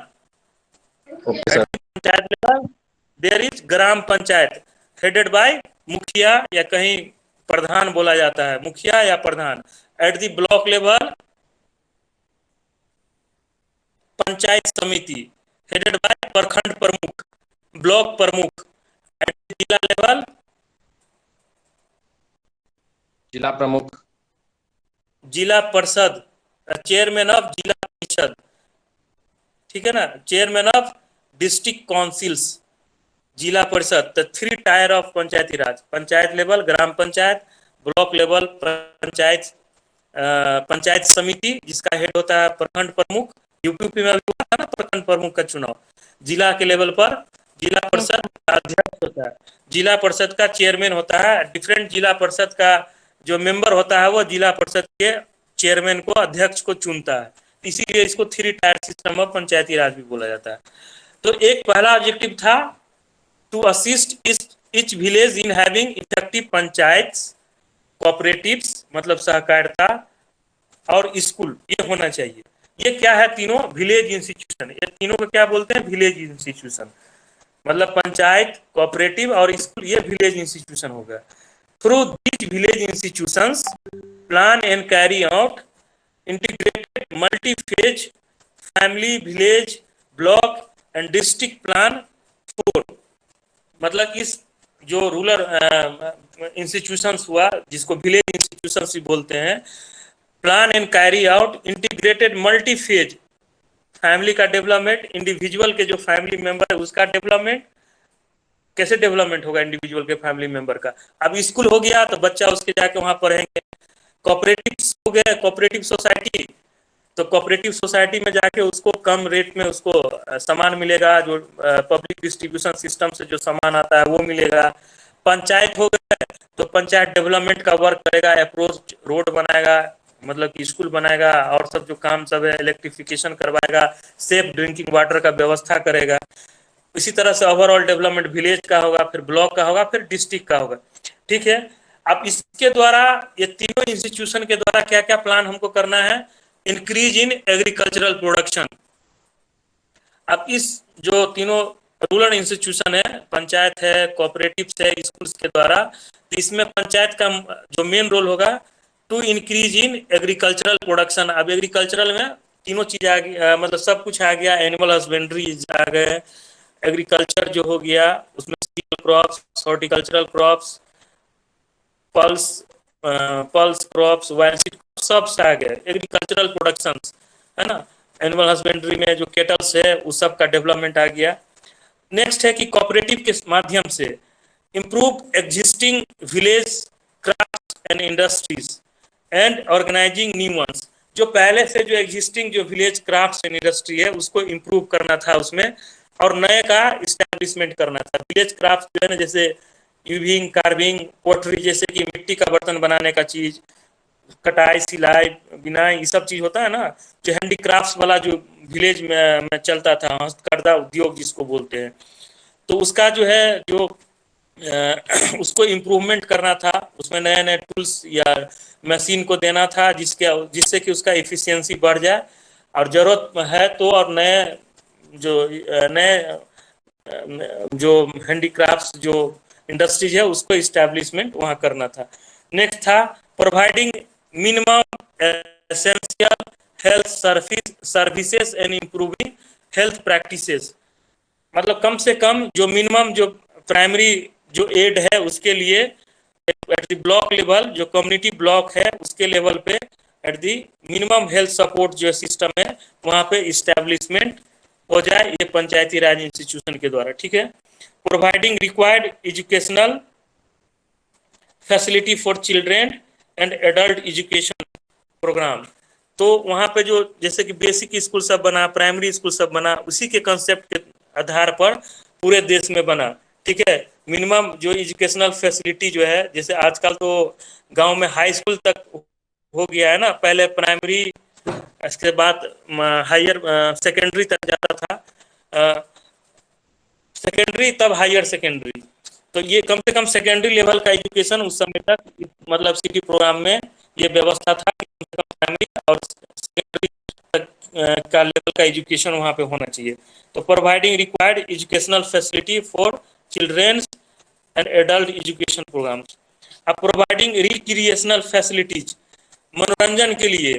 Okay, sir. Panchayat level there is gram panchayat headed by mukhiya या कहीं प्रधान बोला जाता है, मुखिया या pradhan. At the block level panchayat samiti headed bye प्रखंड प्रमुख, ब्लॉक प्रमुख। एट जिला लेवल जिला प्रमुख, जिला परिषद, चेयरमैन ऑफ जिला परिषद, ठीक है ना, चेयरमैन ऑफ डिस्ट्रिक्ट काउंसिल्स, जिला परिषद। The three tier of panchayati Raj, panchayat level gram panchayat, block level panchayat panchayat समिति जिसका हेड होता है प्रखंड प्रमुख, यूपी में हुआ था ना प्रखंड प्रमुख का चुनाव। जिला के लेवल पर जिला परिषद का अध्यक्ष होता है, जिला परिषद का चेयरमैन होता है। डिफरेंट जिला परिषद का जो मेंबर होता है वो जिला परिषद के चेयरमैन को, अध्यक्ष को चुनता है, इसीलिए इसको three tier system of panchayati raj भी बोला जाता है। तो एक पहला ऑब्जेक्टिव था to assist each village in having effective panchayat, cooperatives मतलब सहकारिता और स्कूल, ये होना चाहिए। ये क्या है, तीनों विलेज इंस्टीट्यूशन, ये तीनों को क्या बोलते हैं, विलेज इंस्टीट्यूशन। मतलब पंचायत, कोऑपरेटिव और स्कूल, ये विलेज इंस्टीट्यूशन हो गया। Through these village institutions plan and carry out integrated multi phase family village block and district plan for, मतलब इस जो रूरल इंस्टीट्यूशंस हुआ जिसको विलेज इंस्टीट्यूशंस भी बोलते हैं, plan and carry out integrated multi phase family का डेवलपमेंट, इंडिविजुअल के जो फैमिली मेंबर है उसका डेवलपमेंट। कैसे डेवलपमेंट होगा इंडिविजुअल के फैमिली मेंबर का, अब स्कूल हो गया तो बच्चा उसके जाके वहां पढ़ेंगे। कोऑपरेटिव हो गया, कोऑपरेटिव सोसाइटी, तो कोऑपरेटिव सोसाइटी में जाके उसको कम रेट में उसको सामान मिलेगा, जो पब्लिक डिस्ट्रीब्यूशन सिस्टम से जो सामान आता है वो मिलेगा। पंचायत हो गया तो पंचायत डेवलपमेंट का वर्क करेगा, अप्रोच रोड बनाएगा, मतलब कि स्कूल बनाएगा और सब जो काम सब है, इलेक्ट्रिफिकेशन करवाएगा, सेफ ड्रिंकिंग वाटर का व्यवस्था करेगा। इसी तरह से ओवरऑल डेवलपमेंट विलेज का होगा, फिर ब्लॉक का होगा, फिर डिस्ट्रिक्ट का होगा, ठीक है। अब इसके द्वारा, ये तीनों इंस्टीट्यूशन के द्वारा क्या क्या प्लान हमको करना है, इंक्रीज इन एग्रीकल्चरल प्रोडक्शन। अब इस जो तीनों रूरल इंस्टीट्यूशन है, पंचायत है, कोऑपरेटिव्स है, स्कूल्स के द्वारा, तो इसमें पंचायत का जो मेन रोल होगा to increase in agricultural production. अब एग्रीकल्चरल में तीनों चीज आ गई, मतलब सब कुछ आ गया, एनिमल हस्बेंड्री आ गए, एग्रीकल्चर जो हो गया उसमें cereal crops, horticultural crops, pulse crops, wild seed सब से आ गए, एग्रीकल्चरल प्रोडक्शंस है ना। एनिमल हस्बेंड्री में जो केटल्स है उस सब का डेवलपमेंट आ गया। नेक्स्ट है कि कोऑपरेटिव के माध्यम से improve existing village craft and industries and organising new ones. जो पहले से जो एग्जिस्टिंग जो विलेज क्राफ्ट एंड इंडस्ट्री है उसको इम्प्रूव करना था उसमें, और नए का इस्टेब्लिशमेंट करना था। विलेज क्राफ्ट जो है ना, जैसे वीविंग, कार्विंग, पोट्री, जैसे कि मिट्टी का बर्तन बनाने का चीज, कटाई, सिलाई, बिनाई, ये सब चीज होता है ना, जो हैंडीक्राफ्ट्स वाला जो विलेज में चलता था, हस्तकरघा उद्योग जिसको बोलते हैं, तो उसका जो है जो उसको इम्प्रूवमेंट करना था, उसमें नए नए टूल्स या मशीन को देना था जिससे कि उसका एफिशिएंसी बढ़ जाए, और जरूरत है तो और नए जो हैंडीक्राफ्ट्स जो इंडस्ट्रीज है उसको इस्टेब्लिशमेंट वहाँ करना था। नेक्स्ट था providing minimum essential health services and improving health practices. मतलब कम से कम जो मिनिमम जो प्राइमरी जो एड है उसके लिए एट द ब्लॉक लेवल, जो कम्युनिटी ब्लॉक है उसके लेवल पे at the minimum health support जो सिस्टम है वहाँ पे इस्टेब्लिशमेंट हो जाए, ये पंचायती राज इंस्टीट्यूशन के द्वारा, ठीक है। Providing required educational facility for children and adult education programme. तो वहाँ पे जो जैसे कि बेसिक स्कूल सब बना, प्राइमरी स्कूल सब बना, उसी के कंसेप्ट के आधार पर पूरे देश में बना, ठीक है। मिनिमम जो एजुकेशनल फैसिलिटी जो है, जैसे आजकल तो गांव में हाई स्कूल तक हो गया है ना, पहले प्राइमरी, इसके बाद हायर सेकेंडरी तक जाता था, सेकेंडरी तब हायर सेकेंडरी, तो ये कम से कम सेकेंडरी लेवल का एजुकेशन उस समय तक मतलब सिटी प्रोग्राम में ये व्यवस्था था कि प्राइमरी और सेकेंडरी का लेवल का एजुकेशन वहाँ पे होना चाहिए। तो providing required educational facility for children and adult education programmes. अब प्रोवाइडिंग रिक्रिएशनल फैसिलिटीज, मनोरंजन के लिए,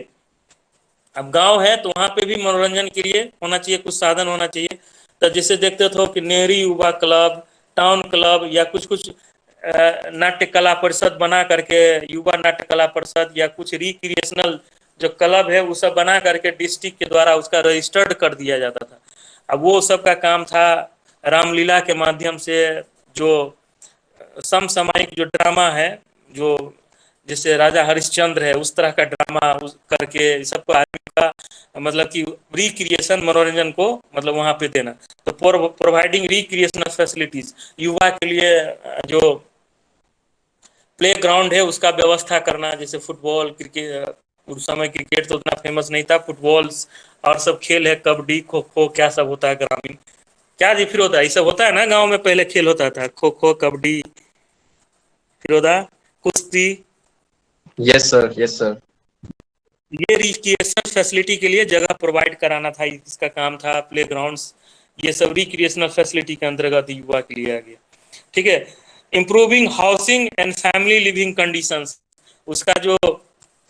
अब गांव है तो वहाँ पे भी मनोरंजन के लिए होना चाहिए, कुछ साधन होना चाहिए। तो जैसे देखते थे कि नेहरू युवा क्लब, टाउन क्लब या कुछ कुछ नाट्य कला परिषद बना करके, युवा नाट्य कला परिषद या कुछ रिक्रिएशनल जो क्लब है वो सब बना करके डिस्ट्रिक्ट के द्वारा उसका रजिस्टर्ड कर दिया जाता था। अब वो सब का काम था रामलीला के माध्यम से, जो समसामयिक जो ड्रामा है, जो जैसे राजा हरिश्चंद्र है उस तरह का ड्रामा करके सबको आदमी का मतलब कि रिक्रिएशन, मनोरंजन को मतलब वहाँ पे देना। तो प्रोवाइडिंग रिक्रिएशनल फैसिलिटीज, युवा के लिए जो प्ले ग्राउंड है उसका व्यवस्था करना, जैसे फुटबॉल, क्रिकेट, उस समय क्रिकेट तो उतना फेमस नहीं था, फुटबॉल और सब खेल है, कबड्डी, खो खो, क्या सब होता है ग्रामीण, क्या जी फिर होता है, ये सब होता है ना गांव में पहले खेल होता था, खो खो, कबड्डी, फिर होता कुश्ती। Yes sir, yes sir. ये रिक्रिएशनल फैसिलिटी के लिए जगह प्रोवाइड कराना था, इसका काम था। प्ले ग्राउंड्स, ये सब रिक्रिएशनल फैसिलिटी के अंतर्गत युवा के लिए आ गया। ठीक है। Improving housing and family living conditions, उसका जो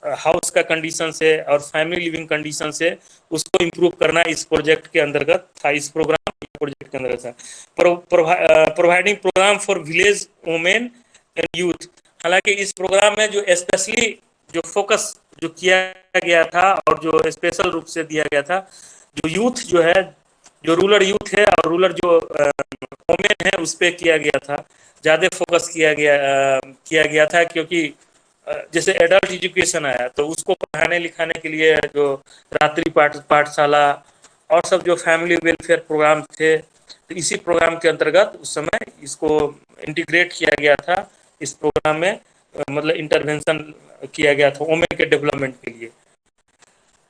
हाउस का कंडीशन है और फैमिली लिविंग कंडीशन है उसको इम्प्रूव करना इस प्रोजेक्ट के अंतर्गत था, इस प्रोग्राम प्रोजेक्ट के अंतर्गत था। Providing programme for village women and youth, हालांकि इस प्रोग्राम में जो स्पेशली जो फोकस जो किया गया था और जो स्पेशल रूप से दिया गया था, जो यूथ जो है, जो रूरल यूथ है और रूरल जो वुमेन है उस पर किया गया था, ज़्यादा फोकस किया गया था, क्योंकि जैसे एडल्ट एजुकेशन आया तो उसको पढ़ाने लिखाने के लिए जो रात्रि पाठशाला और सब जो फैमिली वेलफेयर प्रोग्राम थे, तो इसी प्रोग्राम के अंतर्गत उस समय इसको इंटीग्रेट किया गया था, इस प्रोग्राम में मतलब इंटरवेंशन किया गया था वुमेन के डेवलपमेंट के लिए।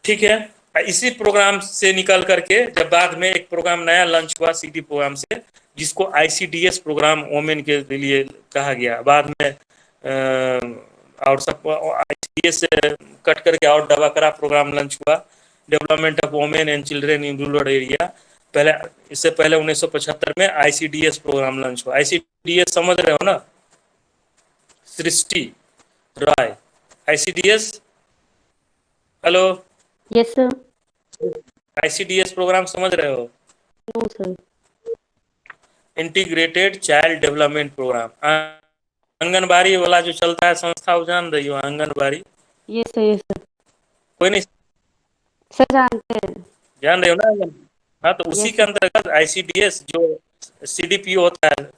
ठीक है। इसी प्रोग्राम से निकल करके जब बाद में एक प्रोग्राम नया लॉन्च हुआ सीडी प्रोग्राम से, जिसको आईसीडीएस प्रोग्राम वुमेन के लिए कहा गया बाद में, और सब आईसीडीएस से कट करके और डबाकरा प्रोग्राम लॉन्च हुआ, development of women and children in rural area. पहले, इससे पहले 1975 में आईसीडीएस प्रोग्राम लॉन्च हुआ। आईसीडीएस समझ रहे हो ना, Srishti Rai, ICDS, hello, yes sir. ICDS programme समझ रहे हो? No sir. Integrated child development programme, anganwadi वाला जो चलता है संस्था, वो जान रही हो anganwadi? Yes sir, yes sir. कोई नहीं सर जानते हैं। जान रहे हो ना? हाँ, तो उसी Yes, के अंतर्गत आईसीडीएस जो सीडीपीओ होता है,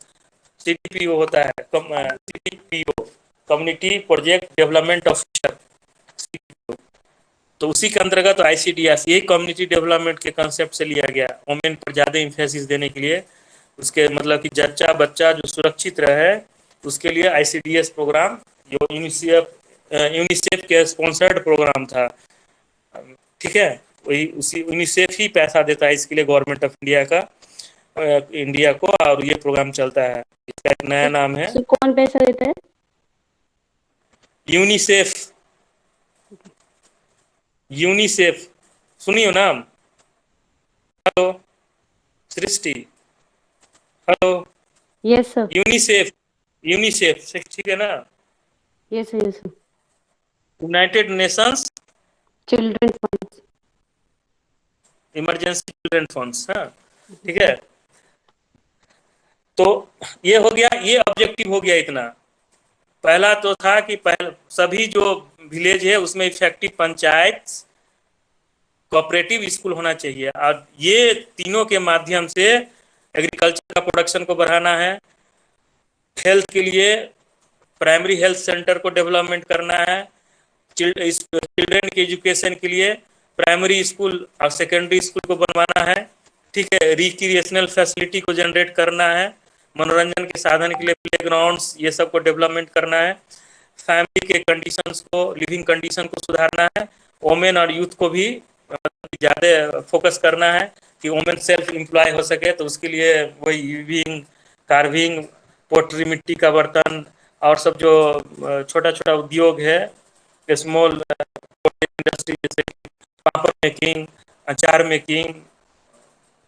सीडीपीओ होता है, CDPO community project development officer, तो उसी के अंतर्गत आईसीडीएस, यही कम्युनिटी डेवलपमेंट के कंसेप्ट से लिया गया, वुमेन पर ज़्यादा इम्फेसिस देने के लिए, उसके मतलब कि जच्चा बच्चा जो सुरक्षित रहे उसके लिए आईसीडीएस प्रोग्राम, जो यूनिसेफ के स्पॉन्सर्ड प्रोग्राम था। ठीक है, वही उसी यूनिसेफ ही पैसा देता है इसके लिए, गवर्नमेंट ऑफ इंडिया को, और ये प्रोग्राम चलता है। इसका एक नया नाम है सर कौन पैसा देता है? यूनिसेफ। यूनिसेफ सुनियो नाम? Hello Srishti, hello, yes sir. UNICEF, UNICEF ठीक है ना, yes sir, yes sir. United nations children fund. Emergency children funds. हाँ, ठीक है। तो ये हो गया, ये ऑब्जेक्टिव हो गया इतना। पहला तो था कि सभी जो विलेज है उसमें इफेक्टिव पंचायत, कोऑपरेटिव स्कूल होना चाहिए, और ये तीनों के माध्यम से एग्रीकल्चर का प्रोडक्शन को बढ़ाना है, हेल्थ के लिए प्राइमरी हेल्थ सेंटर को डेवलपमेंट करना है, चिल्ड्रन के एजुकेशन के लिए प्राइमरी स्कूल और सेकेंडरी स्कूल को बनवाना है। ठीक है, रिक्रिएशनल फैसिलिटी को जनरेट करना है, मनोरंजन के साधन के लिए प्ले ग्राउंड्स, ये सब को डेवलपमेंट करना है, फैमिली के कंडीशंस को, लिविंग कंडीशन को सुधारना है, वुमेन और यूथ को भी ज़्यादा फोकस करना है कि वुमेन सेल्फ एम्प्लॉय हो सके। तो उसके लिए वही वीविंग, कार्विंग, पोट्री, मिट्टी का बर्तन और सब जो छोटा छोटा उद्योग है स्मॉल इंडस्ट्री, जैसे पापड़ मेकिंग, अचार मेकिंग,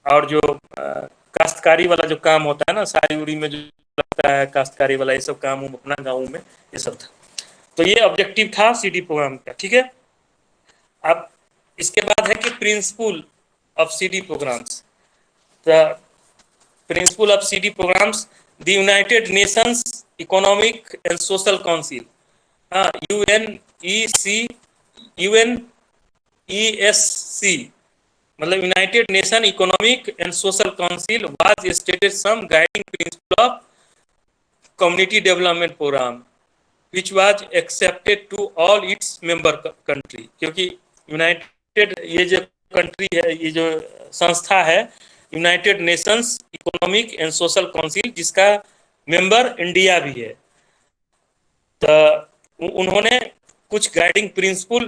और जो काश्तकारी वाला जो काम होता है ना, साड़ी उड़ी में जो लगता है काश्तकारी वाला, ये सब काम अपना गाँव में ये सब था। तो ये ऑब्जेक्टिव था CD प्रोग्राम का, ठीक है। अब इसके बाद है कि principle of CD programmes. The principle of CD programmes, the United Nations economic and social council, हाँ, UNESC, मतलब United Nation economic and social council was stated some guiding principle of community development programme which was accepted to all its member country। क्योंकि United ये जो country है, ये जो संस्था है United Nations economic and social council, जिसका member India भी है, तो उन्होंने कुछ गाइडिंग प्रिंसिपल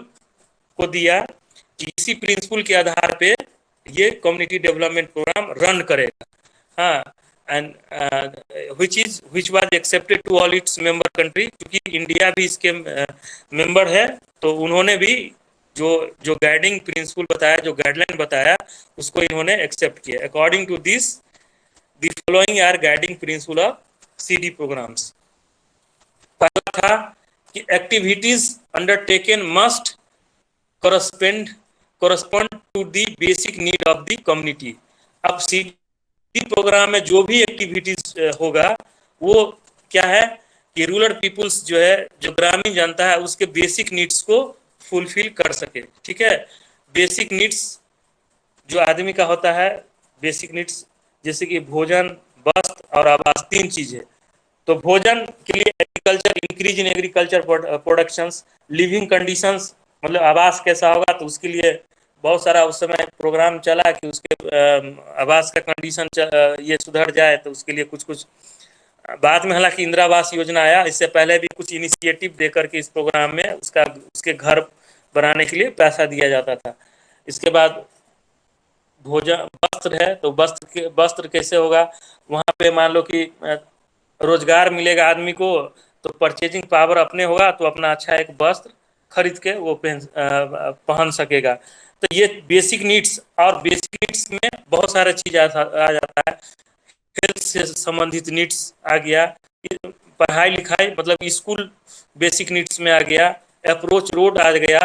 को दिया कि इसी प्रिंसिपल के आधार पे ये कम्युनिटी डेवलपमेंट प्रोग्राम रन करेगा, हाँ, and which was accepted to all its member country, क्योंकि इंडिया भी इसके मेंबर है, तो उन्होंने भी जो गाइडिंग प्रिंसिपल बताया, जो गाइडलाइन बताया, उसको इन्होंने एक्सेप्ट किया। According to this the following are guiding principle of CD programmes. पहला था कि activities undertaken must correspond to the basic need of the community। अब CD प्रोग्राम में जो भी एक्टिविटीज होगा वो क्या है कि रूरल पीपुल्स जो है, जो ग्रामीण जनता है, उसके बेसिक नीड्स को फुलफिल कर सके, ठीक है। बेसिक नीड्स जो आदमी का होता है, बेसिक नीड्स जैसे कि भोजन, वस्त्र और आवास, 3 चीज है। तो भोजन के लिए agriculture, increase in agriculture productions, living conditions, मतलब आवास कैसा होगा, तो उसके लिए बहुत सारा उस समय प्रोग्राम चला कि उसके आवास का कंडीशन ये सुधर जाए, तो उसके लिए कुछ कुछ बाद में हालांकि इंदिरा आवास योजना आया, इससे पहले भी कुछ इनिशिएटिव देकर के इस प्रोग्राम में उसके घर बनाने के लिए पैसा दिया जाता था। इसके बाद भोजन, वस्त्र है, तो वस्त्र कैसे होगा, वहाँ पे मान लो कि रोजगार मिलेगा आदमी को, तो परचेजिंग पावर अपने होगा, तो अपना अच्छा एक वस्त्र खरीद के वो पहन सकेगा। तो ये बेसिक नीड्स, और बेसिक नीड्स में बहुत सारा चीज आ जाता है। हेल्थ से संबंधित नीड्स आ गया, पढ़ाई लिखाई मतलब स्कूल बेसिक नीड्स में आ गया, अप्रोच रोड आ गया,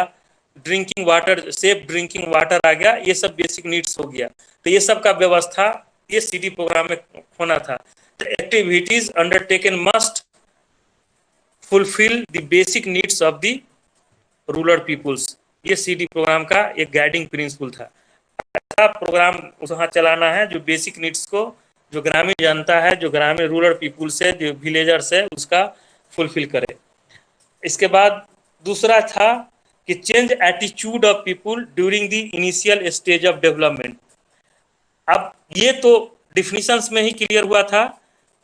drinking water, safe drinking water आ गया, ये सब बेसिक नीड्स हो गया। तो ये सब का व्यवस्था ये CD प्रोग्राम में होना था। तो activities undertaken must fulfil the basic needs of the rural peoples, ये CD प्रोग्राम का एक गाइडिंग प्रिंसिपल था। ऐसा प्रोग्राम वहाँ चलाना है जो बेसिक नीड्स को, जो ग्रामीण जनता है, जो ग्रामीण रूरल पीपुल से, जो विलेजर्स है, उसका फुलफिल करे। इसके बाद दूसरा था कि change attitude of people during the initial stage of development. अब ये तो डिफिनीशंस में ही क्लियर हुआ था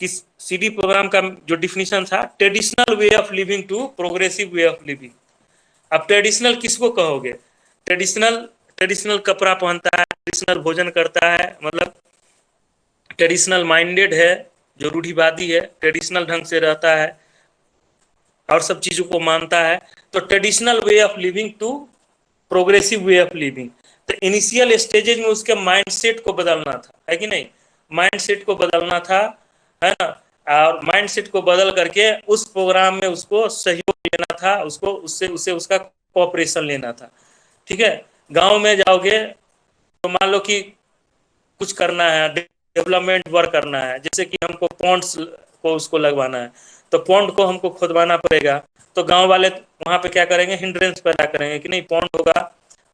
कि CD प्रोग्राम का जो डिफिनीशन था, traditional way of living to progressive way of living. अब ट्रेडिशनल किसको कहोगे? ट्रेडिशनल कपड़ा पहनता है, ट्रेडिशनल भोजन करता है, मतलब ट्रेडिशनल माइंडेड है, जो रूढ़िवादी है, ट्रेडिशनल ढंग से रहता है और सब चीजों को मानता है। तो traditional way of living to progressive way of living. तो इनिशियल स्टेजेज में उसके माइंडसेट को बदलना था, है कि नहीं? माइंडसेट को बदलना था, है ना। और माइंडसेट को बदल करके उस प्रोग्राम में उसको सहयोग लेना था, उसको उससे उसका कोऑपरेशन लेना था, ठीक है। गांव में जाओगे तो मान लो कि कुछ करना है, डेवलपमेंट वर्क करना है, जैसे कि हमको पॉन्ड्स को उसको लगवाना है, तो पॉन्ड को हमको खुदवाना पड़ेगा। तो गांव वाले वहाँ पे क्या करेंगे, हिंड्रेंस पैदा करेंगे कि नहीं, पॉन्ड होगा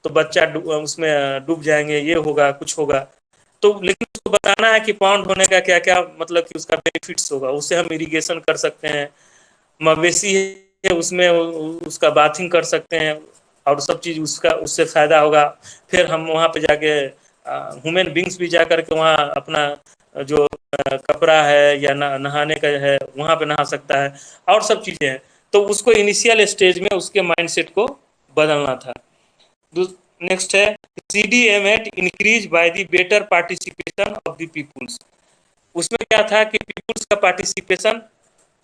तो बच्चा उसमें डूब जाएंगे, ये होगा, कुछ होगा। तो लेकिन उसको बताना है कि पॉन्ड होने का क्या क्या मतलब कि उसका बेनिफिट्स होगा, उससे हम इरिगेशन कर सकते हैं, मवेशी है उसमें उसका बाथिंग कर सकते हैं और सब चीज़ उससे फ़ायदा होगा। फिर हम वहाँ पे जाके ह्यूमन बींग्स भी जा करके वहाँ अपना जो कपड़ा है या नहाने का है वहाँ पे नहा सकता है और सब चीज़ें हैं। तो उसको इनिशियल स्टेज में उसके माइंडसेट को बदलना था। नेक्स्ट है CDMAT increase by the better participation of the peoples. उसमें क्या था कि पीपुल्स का पार्टिसिपेशन,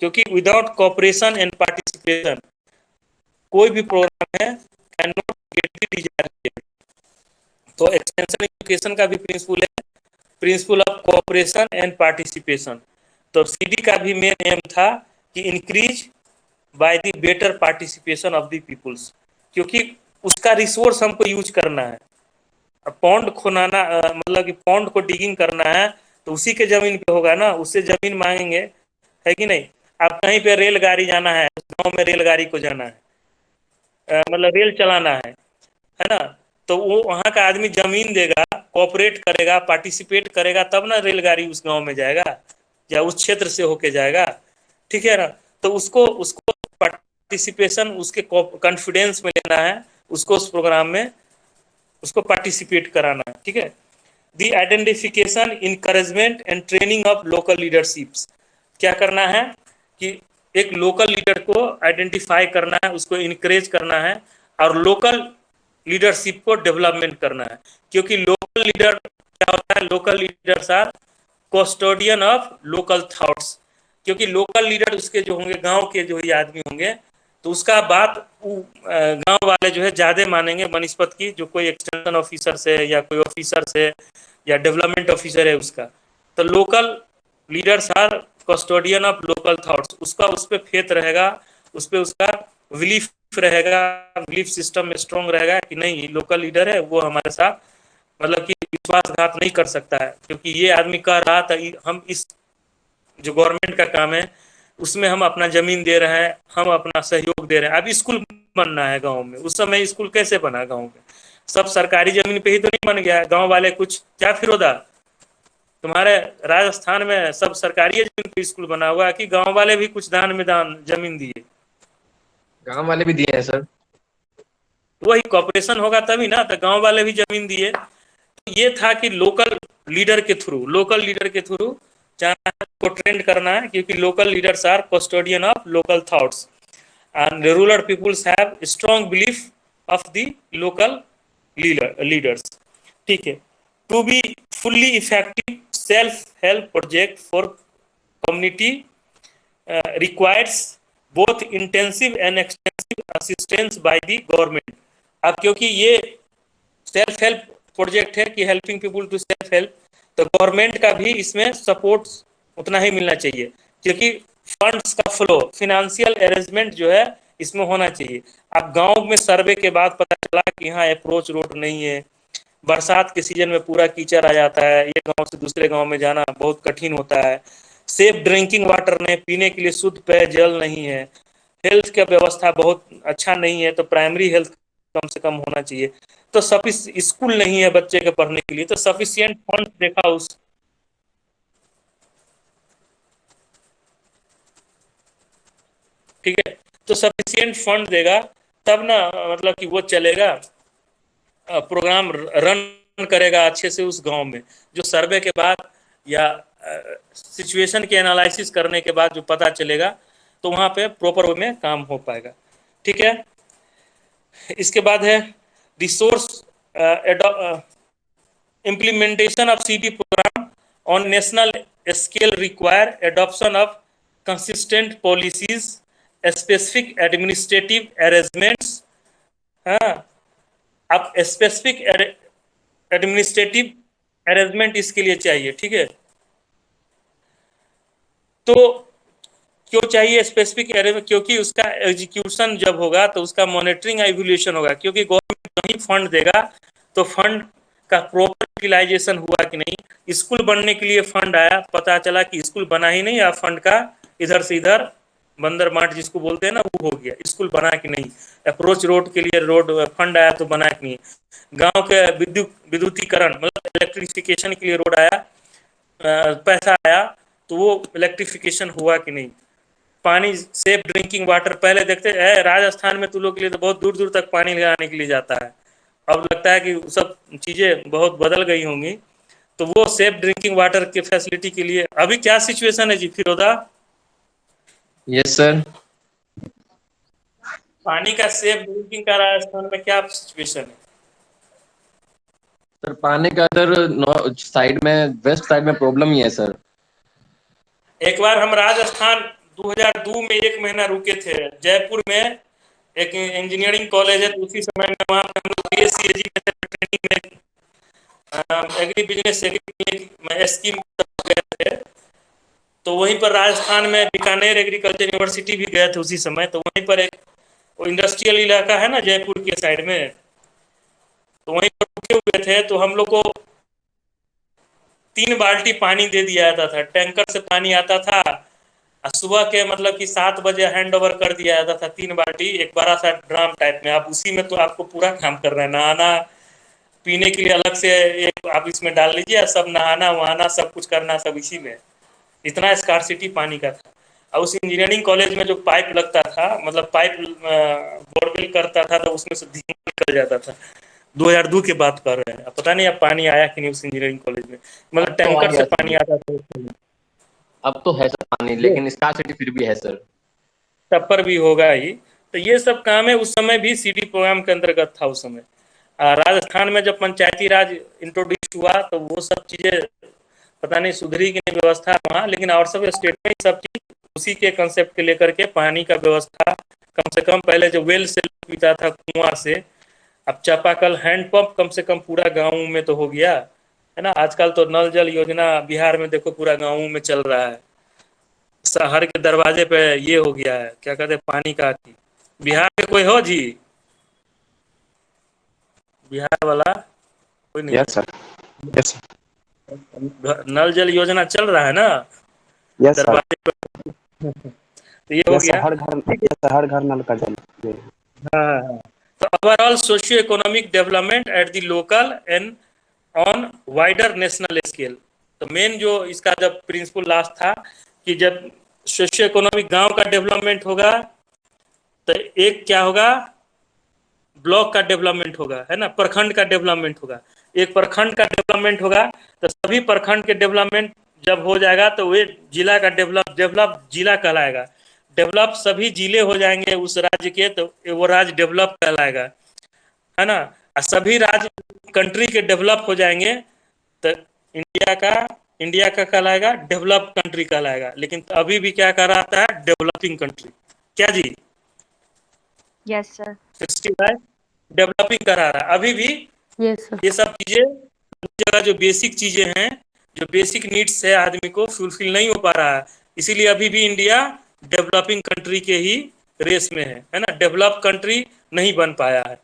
क्योंकि विदाउट कोऑपरेशन एंड पार्टिसिपेशन कोई भी प्रोग्राम है can not get the desired. तो एक्सटेंशन एजुकेशन का भी प्रिंसिपल है, principle of cooperation and participation. तो सीडी का भी मेन एम था कि increase by the better participation of the peoples, क्योंकि उसका रिसोर्स हमको यूज करना है। पॉन्ड खोनाना मतलब कि पॉन्ड को डिगिंग करना है तो उसी के जमीन पे होगा ना, उससे जमीन मांगेंगे, है कि नहीं। आप कहीं पे रेलगाड़ी जाना है, गांव में रेलगाड़ी को जाना है, मतलब रेल चलाना है ना, तो वो वहाँ का आदमी जमीन देगा, कोऑपरेट करेगा, पार्टिसिपेट करेगा, तब ना रेलगाड़ी उस गांव में जाएगा या उस क्षेत्र से होके जाएगा, ठीक है ना। तो उसको उसको पार्टिसिपेशन उसके कॉन्फिडेंस में लेना है, उसको उस प्रोग्राम में उसको पार्टिसिपेट कराना है, ठीक है। The identification, encouragement and training of local leaderships. क्या करना है कि एक लोकल लीडर को आइडेंटिफाई करना है, उसको इनकरेज करना है और लोकल लीडरशिप को डेवलपमेंट करना है। क्योंकि लोकल लीडर क्या होता है, local leaders are custodian of local thoughts. क्योंकि लोकल लीडर उसके जो होंगे, गांव के जो ही आदमी होंगे, तो उसका बात गांव वाले जो है ज़्यादा मानेंगे बनस्पत की जो कोई एक्सटेंशन ऑफिसर से या कोई ऑफिसर से या डेवलपमेंट ऑफिसर है उसका। तो local leaders are custodian of local thoughts, उसका उस पर फेथ रहेगा, उस पर उसका बिलीफ रहेगा, बिलीफ सिस्टम में स्ट्रॉन्ग रहेगा कि नहीं लोकल लीडर है वो हमारे साथ मतलब कि विश्वासघात नहीं कर सकता है, क्योंकि ये आदमी कह रहा था हम इस जो गवर्नमेंट का काम है उसमें हम अपना जमीन दे रहे हैं, हम अपना सहयोग दे रहे हैं। अब स्कूल बनना है गांव में, उस समय स्कूल कैसे बना गांव में, सब सरकारी जमीन पे ही तो नहीं बन गया। गांव वाले कुछ क्या फिरोदा, तुम्हारे राजस्थान में सब सरकारी जमीन पे स्कूल बना हुआ है कि गांव वाले भी कुछ दान में दान जमीन दिए? गांव वाले भी दिए हैं सर। वही कॉर्पोरेशन होगा तभी ना, तो गांव वाले भी जमीन दिए। तो ये था कि लोकल लीडर के थ्रू को ट्रेंड करना है, क्योंकि local leaders are custodian of local thoughts and rural peoples have strong belief of the local leaders, ठीक है। To be fully effective self help project for community requires both intensive and extensive assistance by the government. अब क्योंकि ये self help project है कि helping people to self help, तो government का भी इसमें सपोर्ट उतना ही मिलना चाहिए, क्योंकि फंड्स का फ्लो, फिनेंशियल अरेंजमेंट जो है इसमें होना चाहिए। अब गांव में सर्वे के बाद पता चला कि यहाँ अप्रोच रोड नहीं है, बरसात के सीजन में पूरा कीचड़ आ जाता है, ये गांव से दूसरे गांव में जाना बहुत कठिन होता है, सेफ ड्रिंकिंग वाटर नहीं, पीने के लिए शुद्ध पेयजल नहीं है, हेल्थ का व्यवस्था बहुत अच्छा नहीं है, तो प्राइमरी हेल्थ कम से कम होना चाहिए, तो स्कूल नहीं है बच्चे के पढ़ने के लिए, तो सफिशिएंट फंड देखा उस ठीक है, तो सफिशिएंट फंड देगा तब ना मतलब कि वो चलेगा, प्रोग्राम रन करेगा अच्छे से उस गांव में। जो सर्वे के बाद या सिचुएशन के एनालिसिस करने के बाद जो पता चलेगा तो वहाँ पे प्रॉपर वे में काम हो पाएगा, ठीक है। इसके बाद है resource implementation of CD program on national scale require adoption of consistent policies, specific administrative arrangements। हाँ, अब स्पेसिफिक एडमिनिस्ट्रेटिव अरेंजमेंट इसके लिए चाहिए, ठीक है। तो क्यों चाहिए स्पेसिफिक अरेंजमेंट, क्योंकि उसका एग्जीक्यूशन जब होगा तो उसका मॉनिटरिंग इवैल्यूएशन होगा, क्योंकि गवर्नमेंट नहीं फंड देगा तो फंड का प्रॉपर यूटिलाइजेशन हुआ कि नहीं। स्कूल बनने के लिए फंड आया, पता चला कि स्कूल बना ही नहीं, या फंड का इधर से इधर बंदर मार्ट जिसको बोलते हैं ना वो हो गया, स्कूल बना कि नहीं। अप्रोच रोड के लिए रोड फंड आया तो बना कि नहीं। गांव के विद्युतीकरण मतलब इलेक्ट्रिफिकेशन के लिए रोड आया, पैसा आया तो वो इलेक्ट्रिफिकेशन हुआ कि नहीं। पानी सेफ ड्रिंकिंग वाटर, पहले देखते हैं राजस्थान में तो लोग के लिए तो बहुत दूर दूर तक पानी लगाने के लिए जाता है, अब लगता है कि सब चीज़ें बहुत बदल गई होंगी। तो वो सेफ ड्रिंकिंग वाटर के फैसिलिटी के लिए अभी क्या सिचुएशन है जी फिरोदा? Yes sir. पानी का सेफ ड्रिंकिंग का राजस्थान में क्या सिचुएशन है? सर पानी का इधर साइड में, वेस्ट साइड में प्रॉब्लम ही है सर। एक बार हम राजस्थान 2002 में 1 महीना रुके थे जयपुर में, एक इंजीनियरिंग कॉलेज है, तो उसी समय में वहाँ पे हम लोग BSc एजुकेशन ट्रेनिंग में एग्री बिजनेस स्कीम गए थे। तो वहीं पर राजस्थान में बीकानेर एग्रीकल्चर यूनिवर्सिटी भी गए थे उसी समय। तो वहीं पर एक वो इंडस्ट्रियल इलाका है ना जयपुर के साइड में, तो वहीं पर रुके हुए थे। तो हम लोग को 3 बाल्टी पानी दे दिया जाता था, टैंकर से पानी आता था। और सुबह के मतलब कि 7 बजे हैंड ओवर कर दिया जाता था 3 बाल्टी, एक बड़ा सा ड्राम टाइप में। आप उसी में तो आपको पूरा काम कर रहे हैं, नहाना पीने के लिए अलग से एक आप इसमें डाल लीजिए, सब नहाना वहाना सब कुछ करना सब इसी में। इतना स्कार्सिटी पानी का था। और उस इंजीनियरिंग कॉलेज में जो पाइप लगता था, मतलब पाइप बोरवेल करता था, तो उसमें से धुआं निकल जाता था। 2002 की बात कर रहे हैं। अब पता नहीं अब पानी आया कि नहीं उस इंजीनियरिंग कॉलेज में, मतलब अब तो आ टैंकर गया से सर, पानी आता था उसमें। अब तो है सर पानी, लेकिन स्कार्सिटी फिर भी है सर। तब पर भी होगा ही। तो ये सब काम है, उस समय भी CD प्रोग्राम के अंतर्गत था उस समय। राजस्थान में जब पंचायती राज इंट्रोड्यूस हुआ तो वो सब चीज़ें पता नहीं सुधरी की नहीं व्यवस्था वहाँ, लेकिन और सब स्टेट में सब चीज़ उसी के कंसेप्ट के लेकर के पानी का व्यवस्था कम से कम पहले जो वेल से पीता था कुआं से, अब चापाकल हैंडपंप कम से कम पूरा गाँव में तो हो गया है ना। आजकल तो नल जल योजना बिहार में देखो पूरा गाँव में चल रहा है। हर के दरवाजे पे ये हो गया है, क्या कहते हैं, पानी का। बिहार के कोई हो जी, बिहार वाला कोई नहीं यस सर, यस है। नल जल योजना चल रहा है ना यस सर, दरवाजे पे, तो ये हो यस सर, गया। हर घर, ठीक है। यस सर, हर घर नल का जल। हाँ हाँ। तो overall socio economic development at the local and on wider national scale. तो मेन जो इसका जब प्रिंसिपल लास्ट था कि जब सोशियो इकोनॉमिक गांव का डेवलपमेंट होगा तो एक क्या होगा, ब्लॉक का डेवलपमेंट होगा, है ना, प्रखंड का डेवलपमेंट होगा। एक प्रखंड का डेवलपमेंट होगा तो सभी प्रखंड के डेवलपमेंट जब हो जाएगा तो वे जिला का डेवलप जिला कहलाएगा। डेवलप सभी जिले हो जाएंगे उस राज्य के तो वो राज्य डेवलप कहलाएगा, है ना। और सभी राज्य कंट्री के डेवलप हो जाएंगे तो इंडिया का कहलाएगा, डेवलप कंट्री कहलाएगा। लेकिन अभी भी क्या कह रहा है, डेवलपिंग कंट्री। क्या जी, यस सर। 65 डेवलपिंग करा रहा है अभी भी। Yes sir. ये सब चीजें जगह जो बेसिक चीजें हैं, जो बेसिक नीड्स है आदमी को फुलफिल नहीं हो पा रहा है, इसीलिए अभी भी इंडिया डेवलपिंग कंट्री के ही रेस में है ना। डेवलप कंट्री नहीं बन पाया है।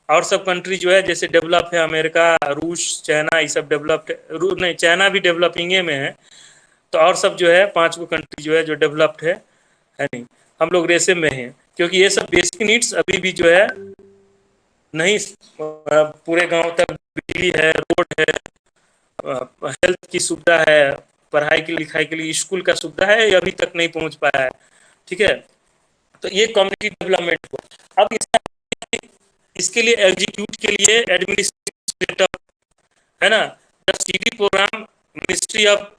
और सब कंट्री जो है जैसे डेवलप है, अमेरिका, रूस, चाइना, ये सब डेवलप्ड नहीं, चाइना भी डेवलपिंग में है। तो और सब जो है 5 गो कंट्री जो है जो डेवलप्ड है नहीं। हम लोग रेसे में हैं क्योंकि ये सब बेसिक नीड्स अभी भी जो है नहीं, पूरे गांव तक बिजली है, रोड है, हेल्थ की सुविधा है, पढ़ाई की लिखाई के लिए स्कूल का सुविधा है, ये अभी तक नहीं पहुंच पाया है। ठीक है, तो ये कम्युनिटी डेवलपमेंट हुआ। अब इसके लिए एग्जीक्यूट के लिए एडमिनिस्ट्रेटिव है ना, जब CD programme ministry of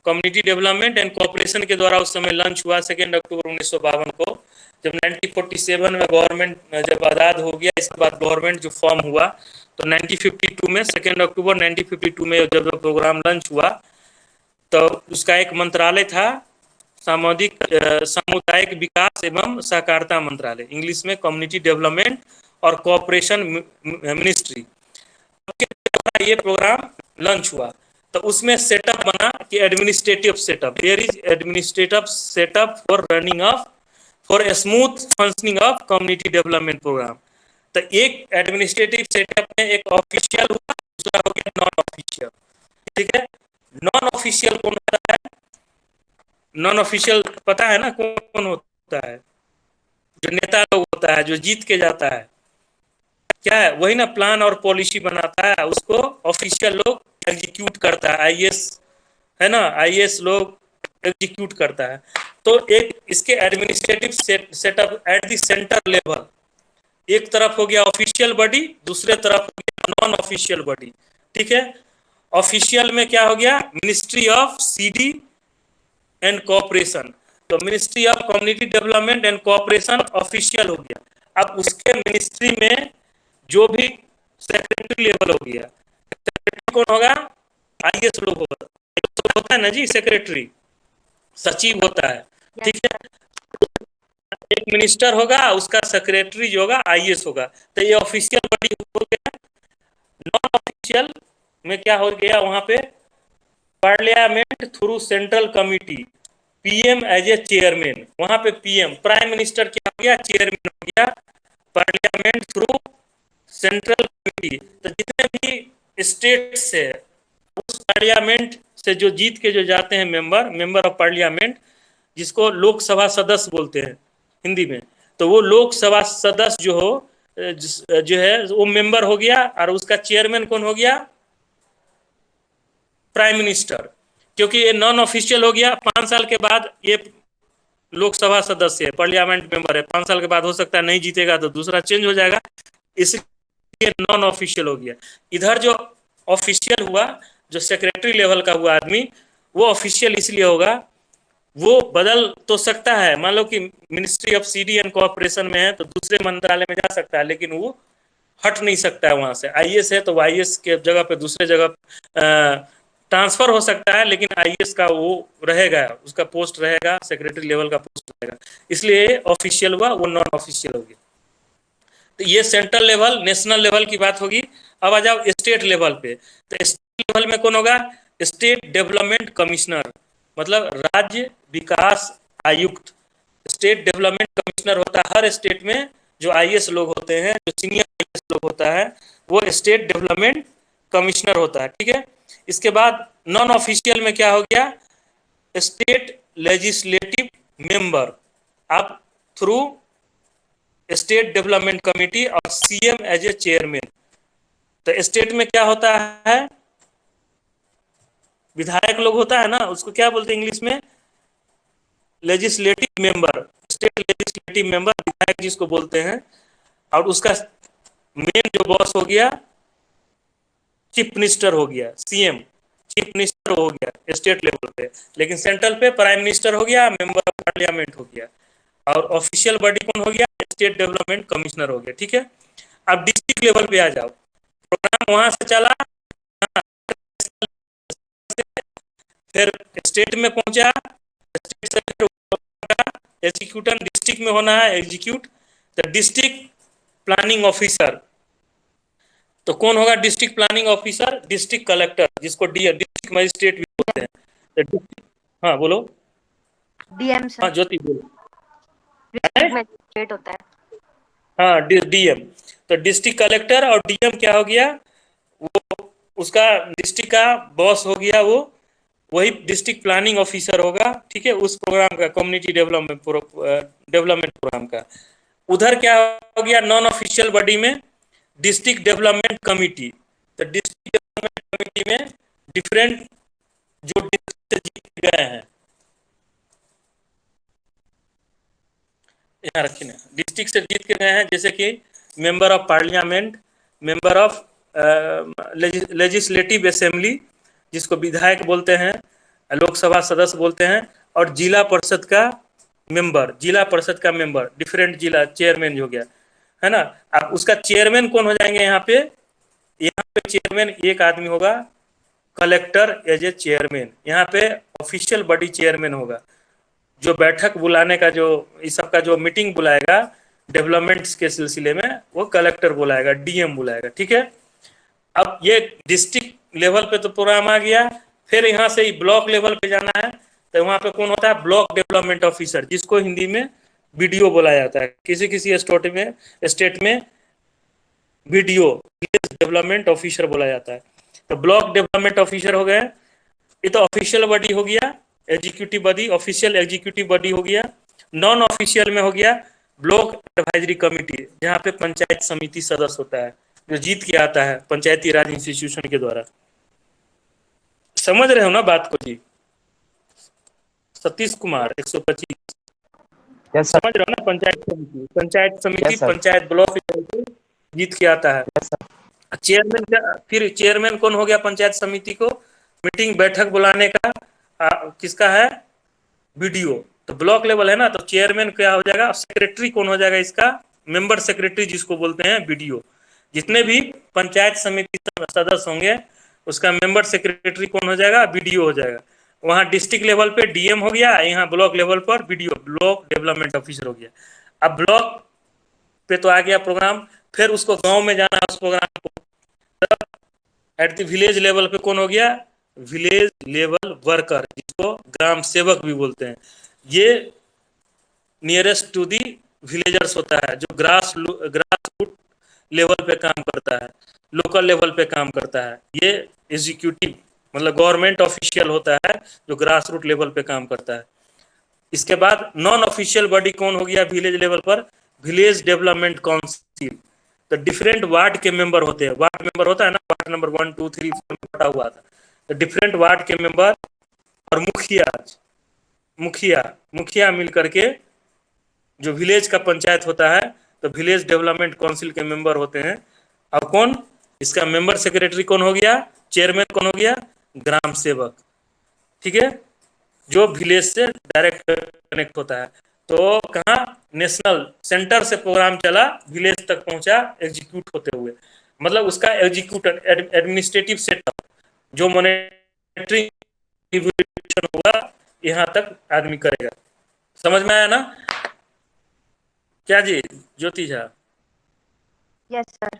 community development and cooperation के द्वारा उस समय लॉन्च हुआ 2 अक्टूबर 1952 को। जब 1947 में गवर्नमेंट जब आज़ाद हो गया, इसके बाद गवर्नमेंट जो फॉर्म हुआ तो 1952 में 2 अक्टूबर 1952 में जब प्रोग्राम लॉन्च हुआ तो उसका एक मंत्रालय था, सामुदायिक विकास एवं सहकारिता मंत्रालय, इंग्लिश में कम्युनिटी डेवलपमेंट और कोऑपरेशन मिनिस्ट्री। ये प्रोग्राम लॉन्च हुआ तो उसमें सेटअप बना कि administrative setup, there is administrative setup for running of for smooth functioning of community development programme. तो एक एडमिनिस्ट्रेटिव सेटअप में एक ऑफिशियल हुआ, दूसरा हो गया नॉन ऑफिशियल। ठीक है, नॉन ऑफिशियल कौन होता है, नॉन ऑफिशियल पता है ना कौन होता है, जो नेता लोग होता है, जो जीत के जाता है, क्या है वही ना, प्लान और पॉलिसी बनाता है, उसको ऑफिशियल लोग एग्जीक्यूट करता है, IAS है ना, IAS लोग एग्जीक्यूट करता है। तो एक इसके administrative setup at the centre level, एक तरफ हो गया ऑफिशियल बॉडी, दूसरे तरफ हो गया नॉन ऑफिशियल बॉडी। ठीक है, ऑफिशियल में क्या हो गया, ministry of CD and cooperation, तो ministry of community development and cooperation official हो गया। अब उसके मिनिस्ट्री में जो भी सेक्रेटरी लेवल हो गया, सेक्रेटरी कौन होगा, IAS लोग होगा, होता है ना जी, सेक्रेटरी सचिव होता है। ठीक है, एक मिनिस्टर होगा, उसका सेक्रेटरी जो होगा आईएएस होगा। तो ये ऑफिशियल बॉडी हो गया। नॉन ऑफिशियल में क्या हो गया, वहां पे parliament through central committee, PM as a chairman. वहां पे पीएम प्राइम मिनिस्टर क्या हो गया, चेयरमैन हो गया पार्लियामेंट थ्रू सेंट्रल कमिटी। तो जितने भी स्टेट्स है उस पार्लियामेंट से जो जीत के जो जाते हैं मेंबर ऑफ पार्लियामेंट, जिसको लोकसभा सदस्य बोलते हैं हिंदी में, तो वो लोकसभा सदस्य जो हो जो है वो मेंबर हो गया, और उसका चेयरमैन कौन हो गया, प्राइम मिनिस्टर। क्योंकि ये नॉन ऑफिशियल हो गया, 5 साल के बाद ये लोकसभा सदस्य है, पार्लियामेंट मेंबर है, 5 साल के बाद हो सकता है नहीं जीतेगा तो दूसरा चेंज हो जाएगा, इसलिए नॉन ऑफिशियल हो गया। इधर जो ऑफिशियल हुआ, जो सेक्रेटरी लेवल का हुआ आदमी, वो ऑफिशियल इसलिए होगा, वो बदल तो सकता है। मान लो कि ministry of CD and cooperation में है तो दूसरे मंत्रालय में जा सकता है, लेकिन वो हट नहीं सकता है वहां से। आईएएस है तो आईएएस के जगह पे दूसरे जगह ट्रांसफर हो सकता है, लेकिन आईएएस का वो रहेगा, उसका पोस्ट रहेगा, सेक्रेटरी लेवल का पोस्ट रहेगा, इसलिए ऑफिशियल हुआ, वो नॉन ऑफिशियल हो गया। तो ये सेंट्रल लेवल, नेशनल लेवल की बात होगी। अब आ जाओ स्टेट लेवल पे। तो स्टेट लेवल में कौन होगा, स्टेट डेवलपमेंट कमिश्नर, मतलब राज्य विकास आयुक्त। स्टेट डेवलपमेंट कमिश्नर होता है हर स्टेट में, जो आईएएस लोग होते हैं, जो सीनियर आईएएस लोग होता है, वो स्टेट डेवलपमेंट कमिश्नर होता है। ठीक है। इसके बाद नॉन ऑफिशियल में क्या हो गया, स्टेट लेजिस्लेटिव मेंबर, आप थ्रू स्टेट डेवलपमेंट कमिटी और सीएम एज ए चेयरमैन। तो स्टेट में क्या होता है, विधायक लोग होता है ना, उसको क्या बोलते हैं इंग्लिश में, legislative member. State legislative member विधायक जिसको बोलते हैं, और उसका मेन जो बॉस हो गया चीफ मिनिस्टर हो गया, सीएम चीफ मिनिस्टर हो गया स्टेट लेवल पे। लेकिन सेंट्रल पे प्राइम मिनिस्टर हो गया, मेंबर ऑफ पार्लियामेंट हो गया, और ऑफिशियल बॉडी कौन हो गया, स्टेट डेवलपमेंट कमिश्नर हो गया। ठीक है। अब डिस्ट्रिक्ट लेवल पे आ जाओ, प्रोग्राम वहां से चला, फिर स्टेट में पहुंचा, स्टेट से फिर एग्जीक्यूटन डिस्ट्रिक्ट में होना है, एग्जीक्यूट। तो डिस्ट्रिक्ट प्लानिंग ऑफिसर, तो कौन होगा district planning officer, district collector, जिसको डिस्ट्रिक्ट मजिस्ट्रेट भी बोलते हैं। तो हाँ बोलो। डीएम हाँ सर, ज्योति बोलो। डिस्ट्रिक्ट मजिस्ट्रेट होता है। हाँ डीएम। तो डिस्ट्रिक्ट कलेक्टर और डीएम क्या हो गया, वो उसका डिस्ट्रिक्ट का बॉस हो गया, वो वही डिस्ट्रिक्ट प्लानिंग ऑफिसर होगा। ठीक है। उस प्रोग्राम का, कम्युनिटी डेवलपमेंट प्रोग्राम का। उधर क्या हो गया, नॉन ऑफिशियल बॉडी में डिस्ट्रिक्ट डेवलपमेंट कमिटी। तो डिस्ट्रिक्ट डेवलपमेंट कमिटी में डिफरेंट जो डिस्ट्रिक्ट से जीत गए हैं, यहाँ रखिए ना, डिस्ट्रिक्ट से जीत के गए हैं, जैसे कि member of parliament, member of legislative assembly, जिसको विधायक बोलते हैं, लोकसभा सदस्य बोलते हैं, और जिला परिषद का मेंबर, जिला परिषद का मेंबर, डिफरेंट जिला चेयरमैन हो गया, है ना। अब उसका चेयरमैन कौन हो जाएंगे, यहाँ पे चेयरमैन एक आदमी होगा, कलेक्टर एज ए चेयरमैन। यहाँ पे ऑफिशियल बॉडी चेयरमैन होगा, जो बैठक बुलाने का, जो इस सब का जो मीटिंग बुलाएगा डेवलपमेंट्स के सिलसिले में, वो कलेक्टर बुलाएगा, डीएम बुलाएगा। ठीक है। अब ये डिस्ट्रिक्ट लेवल पे तो प्रोग्राम आ गया, फिर यहाँ से ही ब्लॉक लेवल पे जाना है। तो वहाँ पे कौन होता है, ब्लॉक डेवलपमेंट ऑफिसर, जिसको हिंदी में बीडीओ बोला जाता है। किसी किसी स्टेट में बीडीओ, डेवलपमेंट ऑफिसर बोला जाता है। तो ब्लॉक डेवलपमेंट ऑफिसर हो गए, ये तो ऑफिशियल बॉडी हो गया, executive body, official executive body हो गया। नॉन ऑफिशियल में हो गया ब्लॉक एडवाइजरी कमिटी, जहाँ पे पंचायत समिति सदस्य होता है, जो जीत के आता है पंचायती राज इंस्टीट्यूशन के द्वारा। समझ रहे हो ना बात को जी? सतीश कुमार 125 यस सर, समझ रहे हो ना? पंचायत समिति Yes, sir. पंचायत ब्लॉक जीत के आता है। यस सर, चेयरमैन का, फिर चेयरमैन कौन हो गया पंचायत समिति को मीटिंग बैठक बुलाने का, किसका है, बीडीओ। तो ब्लॉक लेवल है ना, तो चेयरमैन क्या हो जाएगा, सेक्रेटरी कौन हो जाएगा इसका, मेंबर सेक्रेटरी जिसको बोलते हैं बीडीओ। जितने भी पंचायत समिति सदस्य होंगे उसका मेंबर सेक्रेटरी कौन हो जाएगा, बीडीओ हो जाएगा। वहाँ डिस्ट्रिक्ट लेवल पे डीएम हो गया, यहाँ ब्लॉक लेवल पर बीडीओ, ब्लॉक डेवलपमेंट ऑफिसर हो गया। अब ब्लॉक पे तो आ गया प्रोग्राम, फिर उसको गांव में जाना है उस प्रोग्राम को। एट द विलेज लेवल पे कौन हो गया? विलेज लेवल वर्कर, जिसको ग्राम सेवक भी बोलते हैं। ये नियरेस्ट टू दी विलेजर्स होता है, जो ग्रास रूट लेवल पे काम करता है, लोकल लेवल पे काम करता है। ये एग्जीक्यूटिव मतलब गवर्नमेंट ऑफिशियल होता है जो ग्रास रूट लेवल पे काम करता है। इसके बाद नॉन ऑफिशियल बॉडी कौन हो गया विलेज लेवल पर? Village development council. तो डिफरेंट वार्ड के मेंबर होते हैं, वार्ड मेंबर होता है ना, वार्ड नंबर 1 2 3 4 में बटा हुआ था। तो डिफरेंट वार्ड के मेंबर और मुखिया मिल करके जो विलेज का पंचायत होता है, तो विलेज डेवलपमेंट काउंसिल के मेंबर होते हैं। अब कौन इसका मेंबर सेक्रेटरी कौन हो गया? चेयरमैन कौन हो गया? ग्राम सेवक। ठीक है, जो विलेज से डायरेक्ट कनेक्ट होता है। तो कहाँ नेशनल सेंटर से प्रोग्राम चला, विलेज तक पहुंचा एग्जीक्यूट होते हुए, मतलब उसका एग्जीक्यूटर एडमिनिस्ट्रेटिव सेटअप जो मॉनिटरिंग होगा यहाँ तक आदमी करेगा। समझ में आया ना? क्या जी ज्योति झा? Yes sir.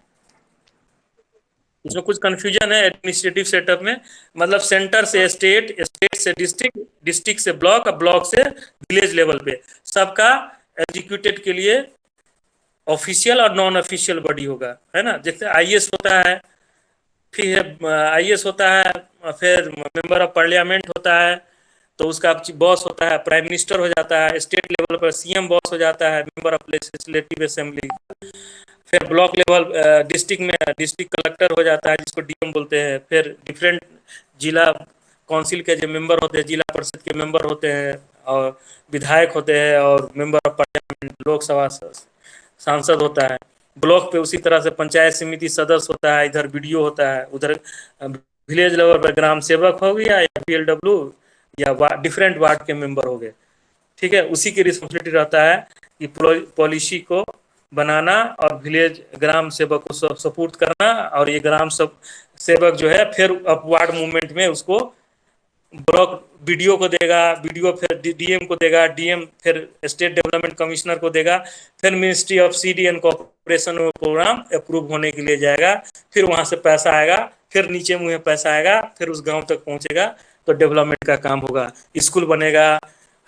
इसमें कुछ कंफ्यूजन है एडमिनिस्ट्रेटिव सेटअप में? मतलब सेंटर से स्टेट, स्टेट से डिस्ट्रिक्ट, डिस्ट्रिक्ट से ब्लॉक, ब्लॉक से विलेज लेवल पे सबका एग्जीक्यूटेड के लिए ऑफिशियल और नॉन ऑफिशियल बॉडी होगा, है ना। जैसे आईएएस होता है, फिर आईएएस होता है, फिर मेंबर ऑफ पार्लियामेंट होता है, तो उसका बॉस होता है प्राइम मिनिस्टर हो जाता है। स्टेट लेवल पर सीएम बॉस हो जाता है, मेंबर ऑफ लेजिस्लेटिव असेंबली। फिर ब्लॉक लेवल डिस्ट्रिक्ट में डिस्ट्रिक्ट कलेक्टर हो जाता है, जिसको डीएम बोलते हैं। फिर डिफरेंट जिला काउंसिल के जो मेंबर होते हैं, जिला परिषद के मेंबर होते हैं, और विधायक होते हैं, और मेंबर ऑफ पार्लियामेंट लोकसभा सांसद होता है। ब्लॉक पे उसी तरह से पंचायत समिति सदस्य होता है, इधर बीडीओ होता है, उधर विलेज लेवल पर ग्राम सेवक हो गया या पीएलडब्ल्यू या डिफरेंट वार्ड के मेंबर हो गए। ठीक है, उसी की रिस्पॉन्सिबिलिटी रहता है कि पॉलिसी को बनाना और विलेज ग्राम सेवक को सपोर्ट करना, और ये ग्राम सेवक जो है फिर अपवार्ड मूवमेंट में उसको ब्लॉक बीडीओ को देगा, बीडीओ फिर डीएम को देगा, डीएम फिर स्टेट डेवलपमेंट कमिश्नर को देगा, फिर ministry of CD and corporation में प्रोग्राम अप्रूव होने के लिए जाएगा, फिर वहां से पैसा आएगा, फिर नीचे मुँह पैसा आएगा, फिर उस गांव तक पहुंचेगा, तो डेवलपमेंट का काम होगा। स्कूल बनेगा,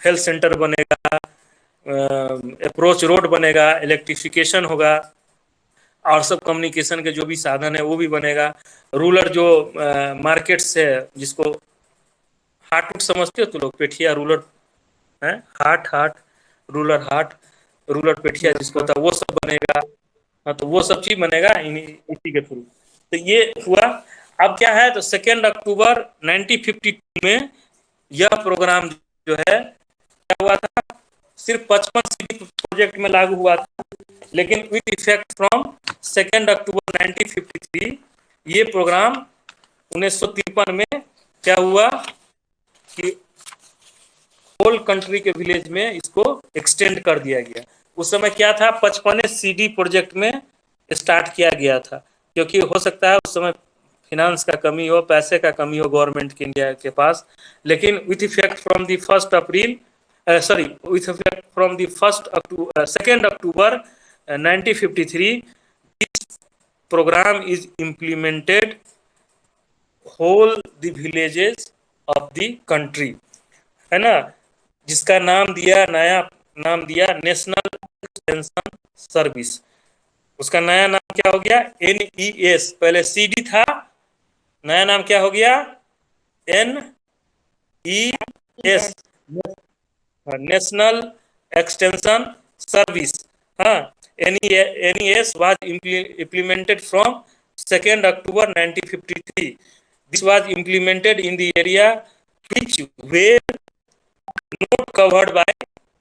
हेल्थ सेंटर बनेगा, अप्रोच रोड बनेगा, इलेक्ट्रिफिकेशन होगा, और सब कम्युनिकेशन के जो भी साधन है वो भी बनेगा। रूरल जो मार्केट्स है, जिसको हाट समझते हो तो लोग, पेठिया रूरल है, हाट रूरल पेठिया जिसको होता है, वो सब बनेगा। हाँ, तो वो सब चीज बनेगा इसी के थ्रू। तो ये हुआ। अब क्या है, तो 2 अक्टूबर 1952 में यह प्रोग्राम जो है क्या हुआ था, सिर्फ 55 सिटी प्रोजेक्ट में लागू हुआ था, लेकिन विद इफेक्ट फ्रॉम 2 अक्टूबर 1953 ये प्रोग्राम 1953 में क्या हुआ कि होल कंट्री के विलेज में इसको एक्सटेंड कर दिया गया। उस समय क्या था, 55 सीडी प्रोजेक्ट में स्टार्ट किया गया था, क्योंकि हो सकता है उस समय फिनांस का कमी हो, पैसे का कमी हो गवर्नमेंट के इंडिया के पास। लेकिन with effect from the 2 October 1953 this programme is implemented whole the villages of the country, है ना, जिसका नया नाम दिया नेशनल एक्सटेंशन सर्विस। उसका नया नाम क्या हो गया, NES, पहले CD था, नया नाम क्या हो गया, NES, नेशनल एक्सटेंशन सर्विस। हाँ, NES was implemented from 2 October 1953. This was implemented in the area which were not covered by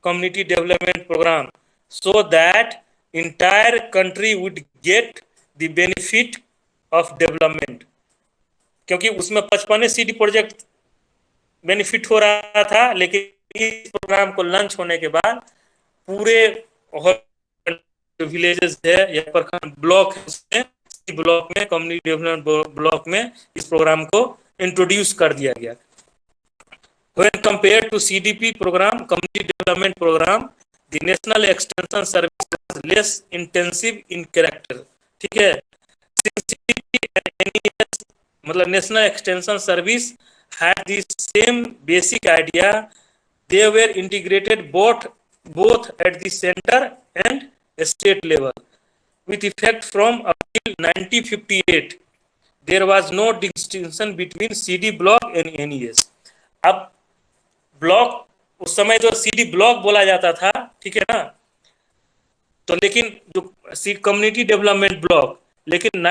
community development program, so that entire country would get the benefit of development. क्योंकि उसमें 55 CD Projekt benefit हो रहा था, लेकिन इस programme को launch होने के बाद पूरे विलेजेस है या प्रखंड ब्लॉक है, ब्लॉक में कम्युनिटी डेवलपमेंट ब्लॉक में इस प्रोग्राम को इंट्रोड्यूस कर दिया गया। When compared to CDP program, community development program, the national extension service was less intensive in character, ठीक है। CCTV and NES, मतलब national extension service had the same basic idea. They were integrated both at the center and state level. With effect from April 1958, there was no distinction between CD block and NES. अब block, उस समय जो CD block बोला जाता था, ठीक है ना, तो लेकिन जो कम्युनिटी डेवलपमेंट ब्लॉक, लेकिन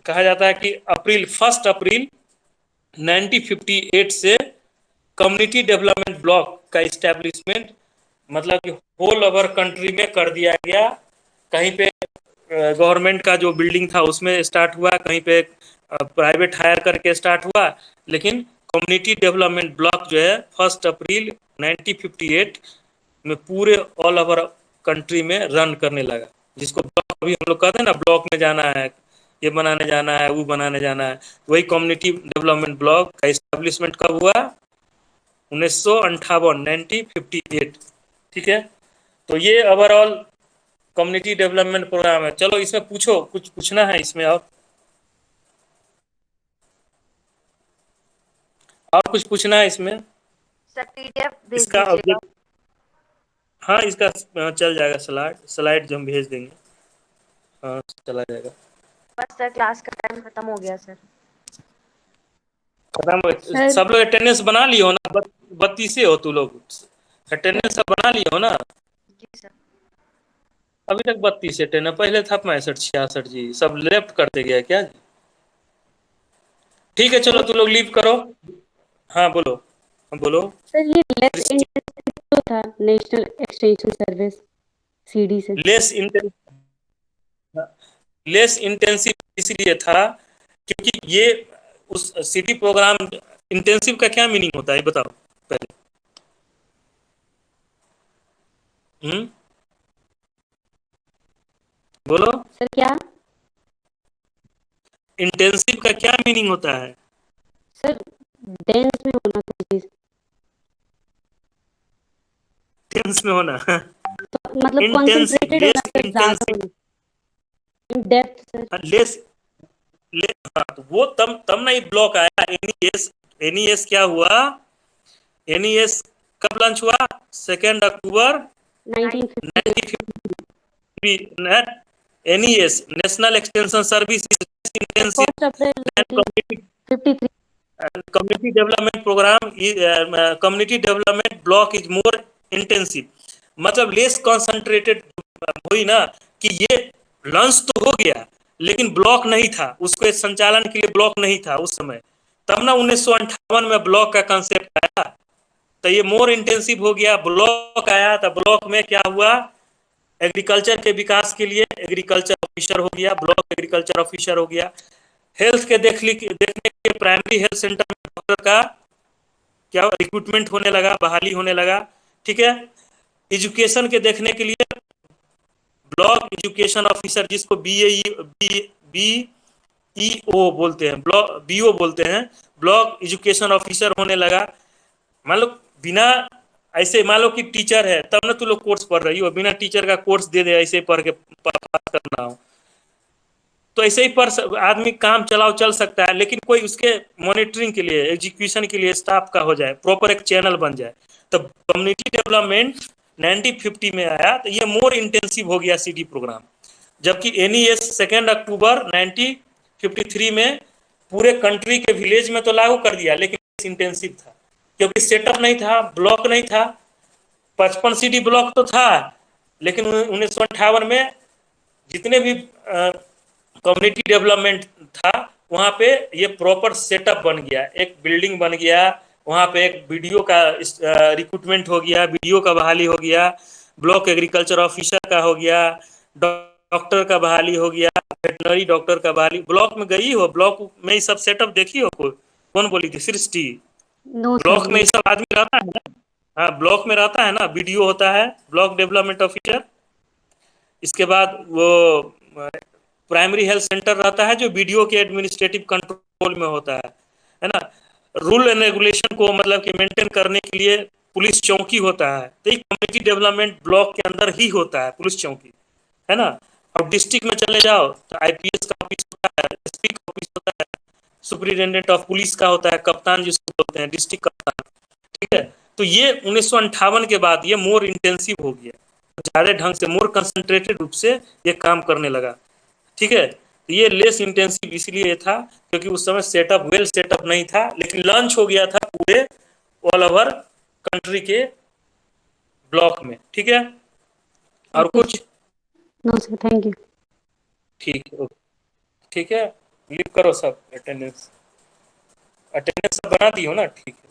कहा जाता है कि 1 अप्रैल 1958 से कम्युनिटी डेवलपमेंट ब्लॉक का इस्टेब्लिशमेंट मतलब कि होल ओवर कंट्री में कर दिया गया। कहीं पे गवर्नमेंट का जो बिल्डिंग था उसमें स्टार्ट हुआ, कहीं पे प्राइवेट हायर करके स्टार्ट हुआ, लेकिन कम्युनिटी डेवलपमेंट ब्लॉक जो है 1 अप्रैल 1958 में पूरे ऑल ओवर कंट्री में रन करने लगा। जिसको ब्लॉक अभी हम लोग कहते हैं ना, ब्लॉक में जाना है, ये बनाने जाना है, वो बनाने जाना है, वही कम्युनिटी डेवलपमेंट ब्लॉक का इस्टेब्लिशमेंट कब हुआ? 1958, ठीक है। तो ये ओवरऑल कम्युनिटी डेवलपमेंट प्रोग्राम है। चलो इसमें पूछो, कुछ पूछना है इसमें और कुछ पूछना है इसमें? सर PDF भेज इसका दीजिएगा। हाँ, इसका चल जाएगा, स्लाइड जो हम भेज देंगे, हाँ चला जाएगा। बस सर क्लास का टाइम खत्म हो गया सर। खत्म। सब लोग अटेंडेंस बना लिए हो ना? 32 हो तू लोग, अटेंडेंस सब बना लिए हो ना? जी सर। अभी तक 32 अटेंडेंस, पहले था 65 66 जी, सब लेफ्ट करते गया क्या जी? ठीक है चलो तू लोग लीव करो। हाँ बोलो, बोलो। सर ये लेस इंटेंसिव तो था नेशनल एक्सटेंशन सर्विस CD से। लेस इंटेंसिव इसलिए था क्योंकि ये उस CD प्रोग्राम, इंटेंसिव का क्या मीनिंग होता है बताओ पहले। बोलो सर क्या? इंटेंसिव का क्या मीनिंग होता है? सर डेंस में होना कोई चीज, टेंस में होना तो मतलब Intensive, कंसंट्रेटेड होना less सर, ज्यादा intensive. होना, इन डेप्थ सर। लेस हाँ, तो वो तब ना ये ब्लॉक आया। एनईएस क्या हुआ? एनईएस कब लॉन्च हुआ? 2 October 1950 NES national extension service intensive 1 April 1953। Community development programme, community development block is more intensive, मतलब लेस कंसंट्रेटेड हुई ना कि ये लॉन्च तो हो गया लेकिन ब्लॉक नहीं था, उसको इस संचालन के लिए ब्लॉक नहीं था उस समय। तब ना 1958 में ब्लॉक का कंसेप्ट आया, तो ये मोर इंटेंसिव हो गया, ब्लॉक आया। तो ब्लॉक में क्या हुआ? एग्रीकल्चर के विकास के लिए एग्रीकल्चर ऑफिसर हो गया, ब्लॉक एग्रीकल्चर ऑफिसर हो गया। हेल्थ के देखने के लिए प्राइमरी हेल्थ सेंटर में डॉक्टर का क्या रिक्रूटमेंट होने लगा, बहाली होने लगा, ठीक है। एजुकेशन के देखने के लिए ब्लॉक एजुकेशन ऑफिसर, जिसको BEO बोलते हैं, ब्लॉक BO बोलते हैं, ब्लॉक एजुकेशन ऑफिसर होने लगा। मान लो बिना ऐसे, मान लो कि टीचर है तब ना तू लोग कोर्स पढ़ रही हो, बिना टीचर का कोर्स दे दे ऐसे पढ़ के पास करना हो तो ऐसे ही पर आदमी काम चलाओ चल सकता है, लेकिन कोई उसके मॉनिटरिंग के लिए, एग्जीक्यूशन के लिए स्टाफ का हो जाए, प्रॉपर एक चैनल बन जाए। तो कम्युनिटी डेवलपमेंट 1950 में आया, तो ये मोर इंटेंसिव हो गया CD प्रोग्राम। जबकि NES 2 अक्टूबर 1953 में पूरे कंट्री के विलेज में तो लागू कर दिया, लेकिन इंटेंसिव था क्योंकि सेटअप नहीं था, ब्लॉक नहीं था। 55 CD ब्लॉक तो था, लेकिन 1958 में जितने भी कम्युनिटी डेवलपमेंट था वहाँ पे ये प्रॉपर सेटअप बन गया, एक बिल्डिंग बन गया, वहाँ पे एक BDO का रिक्रूटमेंट हो गया, BDO का बहाली हो गया, ब्लॉक एग्रीकल्चर ऑफिसर का हो गया, डॉक्टर का बहाली हो गया, वेटनरी डॉक्टर का बहाली। ब्लॉक में गई हो, ब्लॉक में ये सब सेटअप देखी हो? कौन बोली थी? सृष्टि। नो ब्लॉक सर, में ये सब आदमी रहता है ना, हाँ ब्लॉक में रहता है ना, BDO होता है, ब्लॉक डेवलपमेंट ऑफिसर। इसके बाद वो प्राइमरी हेल्थ सेंटर रहता है जो BDO के एडमिनिस्ट्रेटिव कंट्रोल में होता है ना। रूल एंड रेगुलेशन को मतलब कि मेंटेन करने के लिए पुलिस चौकी होता है, तो ये कम्युनिटी डेवलपमेंट ब्लॉक के अंदर ही होता है पुलिस चौकी, है ना। और डिस्ट्रिक्ट में चले जाओ तो आईपीएस का ऑफिस होता है, एसपी का ऑफिस होता है, सुपरिटेंडेंट ऑफ पुलिस का होता है, कप्तान जिसको बोलते हैं डिस्ट्रिक्ट कप्तान, ठीक है। तो ये 1958 के बाद ये मोर इंटेंसिव हो गया, ज्यादा ढंग से मोर कंसंट्रेटेड रूप से ये काम करने लगा, ठीक है। तो ये लेस इंटेंसिव इसलिए था क्योंकि उस समय सेटअप वेल सेटअप नहीं था, लेकिन लॉन्च हो गया था पूरे ऑल ओवर कंट्री के ब्लॉक में, ठीक है। और कुछ? No sir, thank you. ठीक है, ठीक है, लिख करो सब, अटेंडेंस सब बना दी हो ना, ठीक है।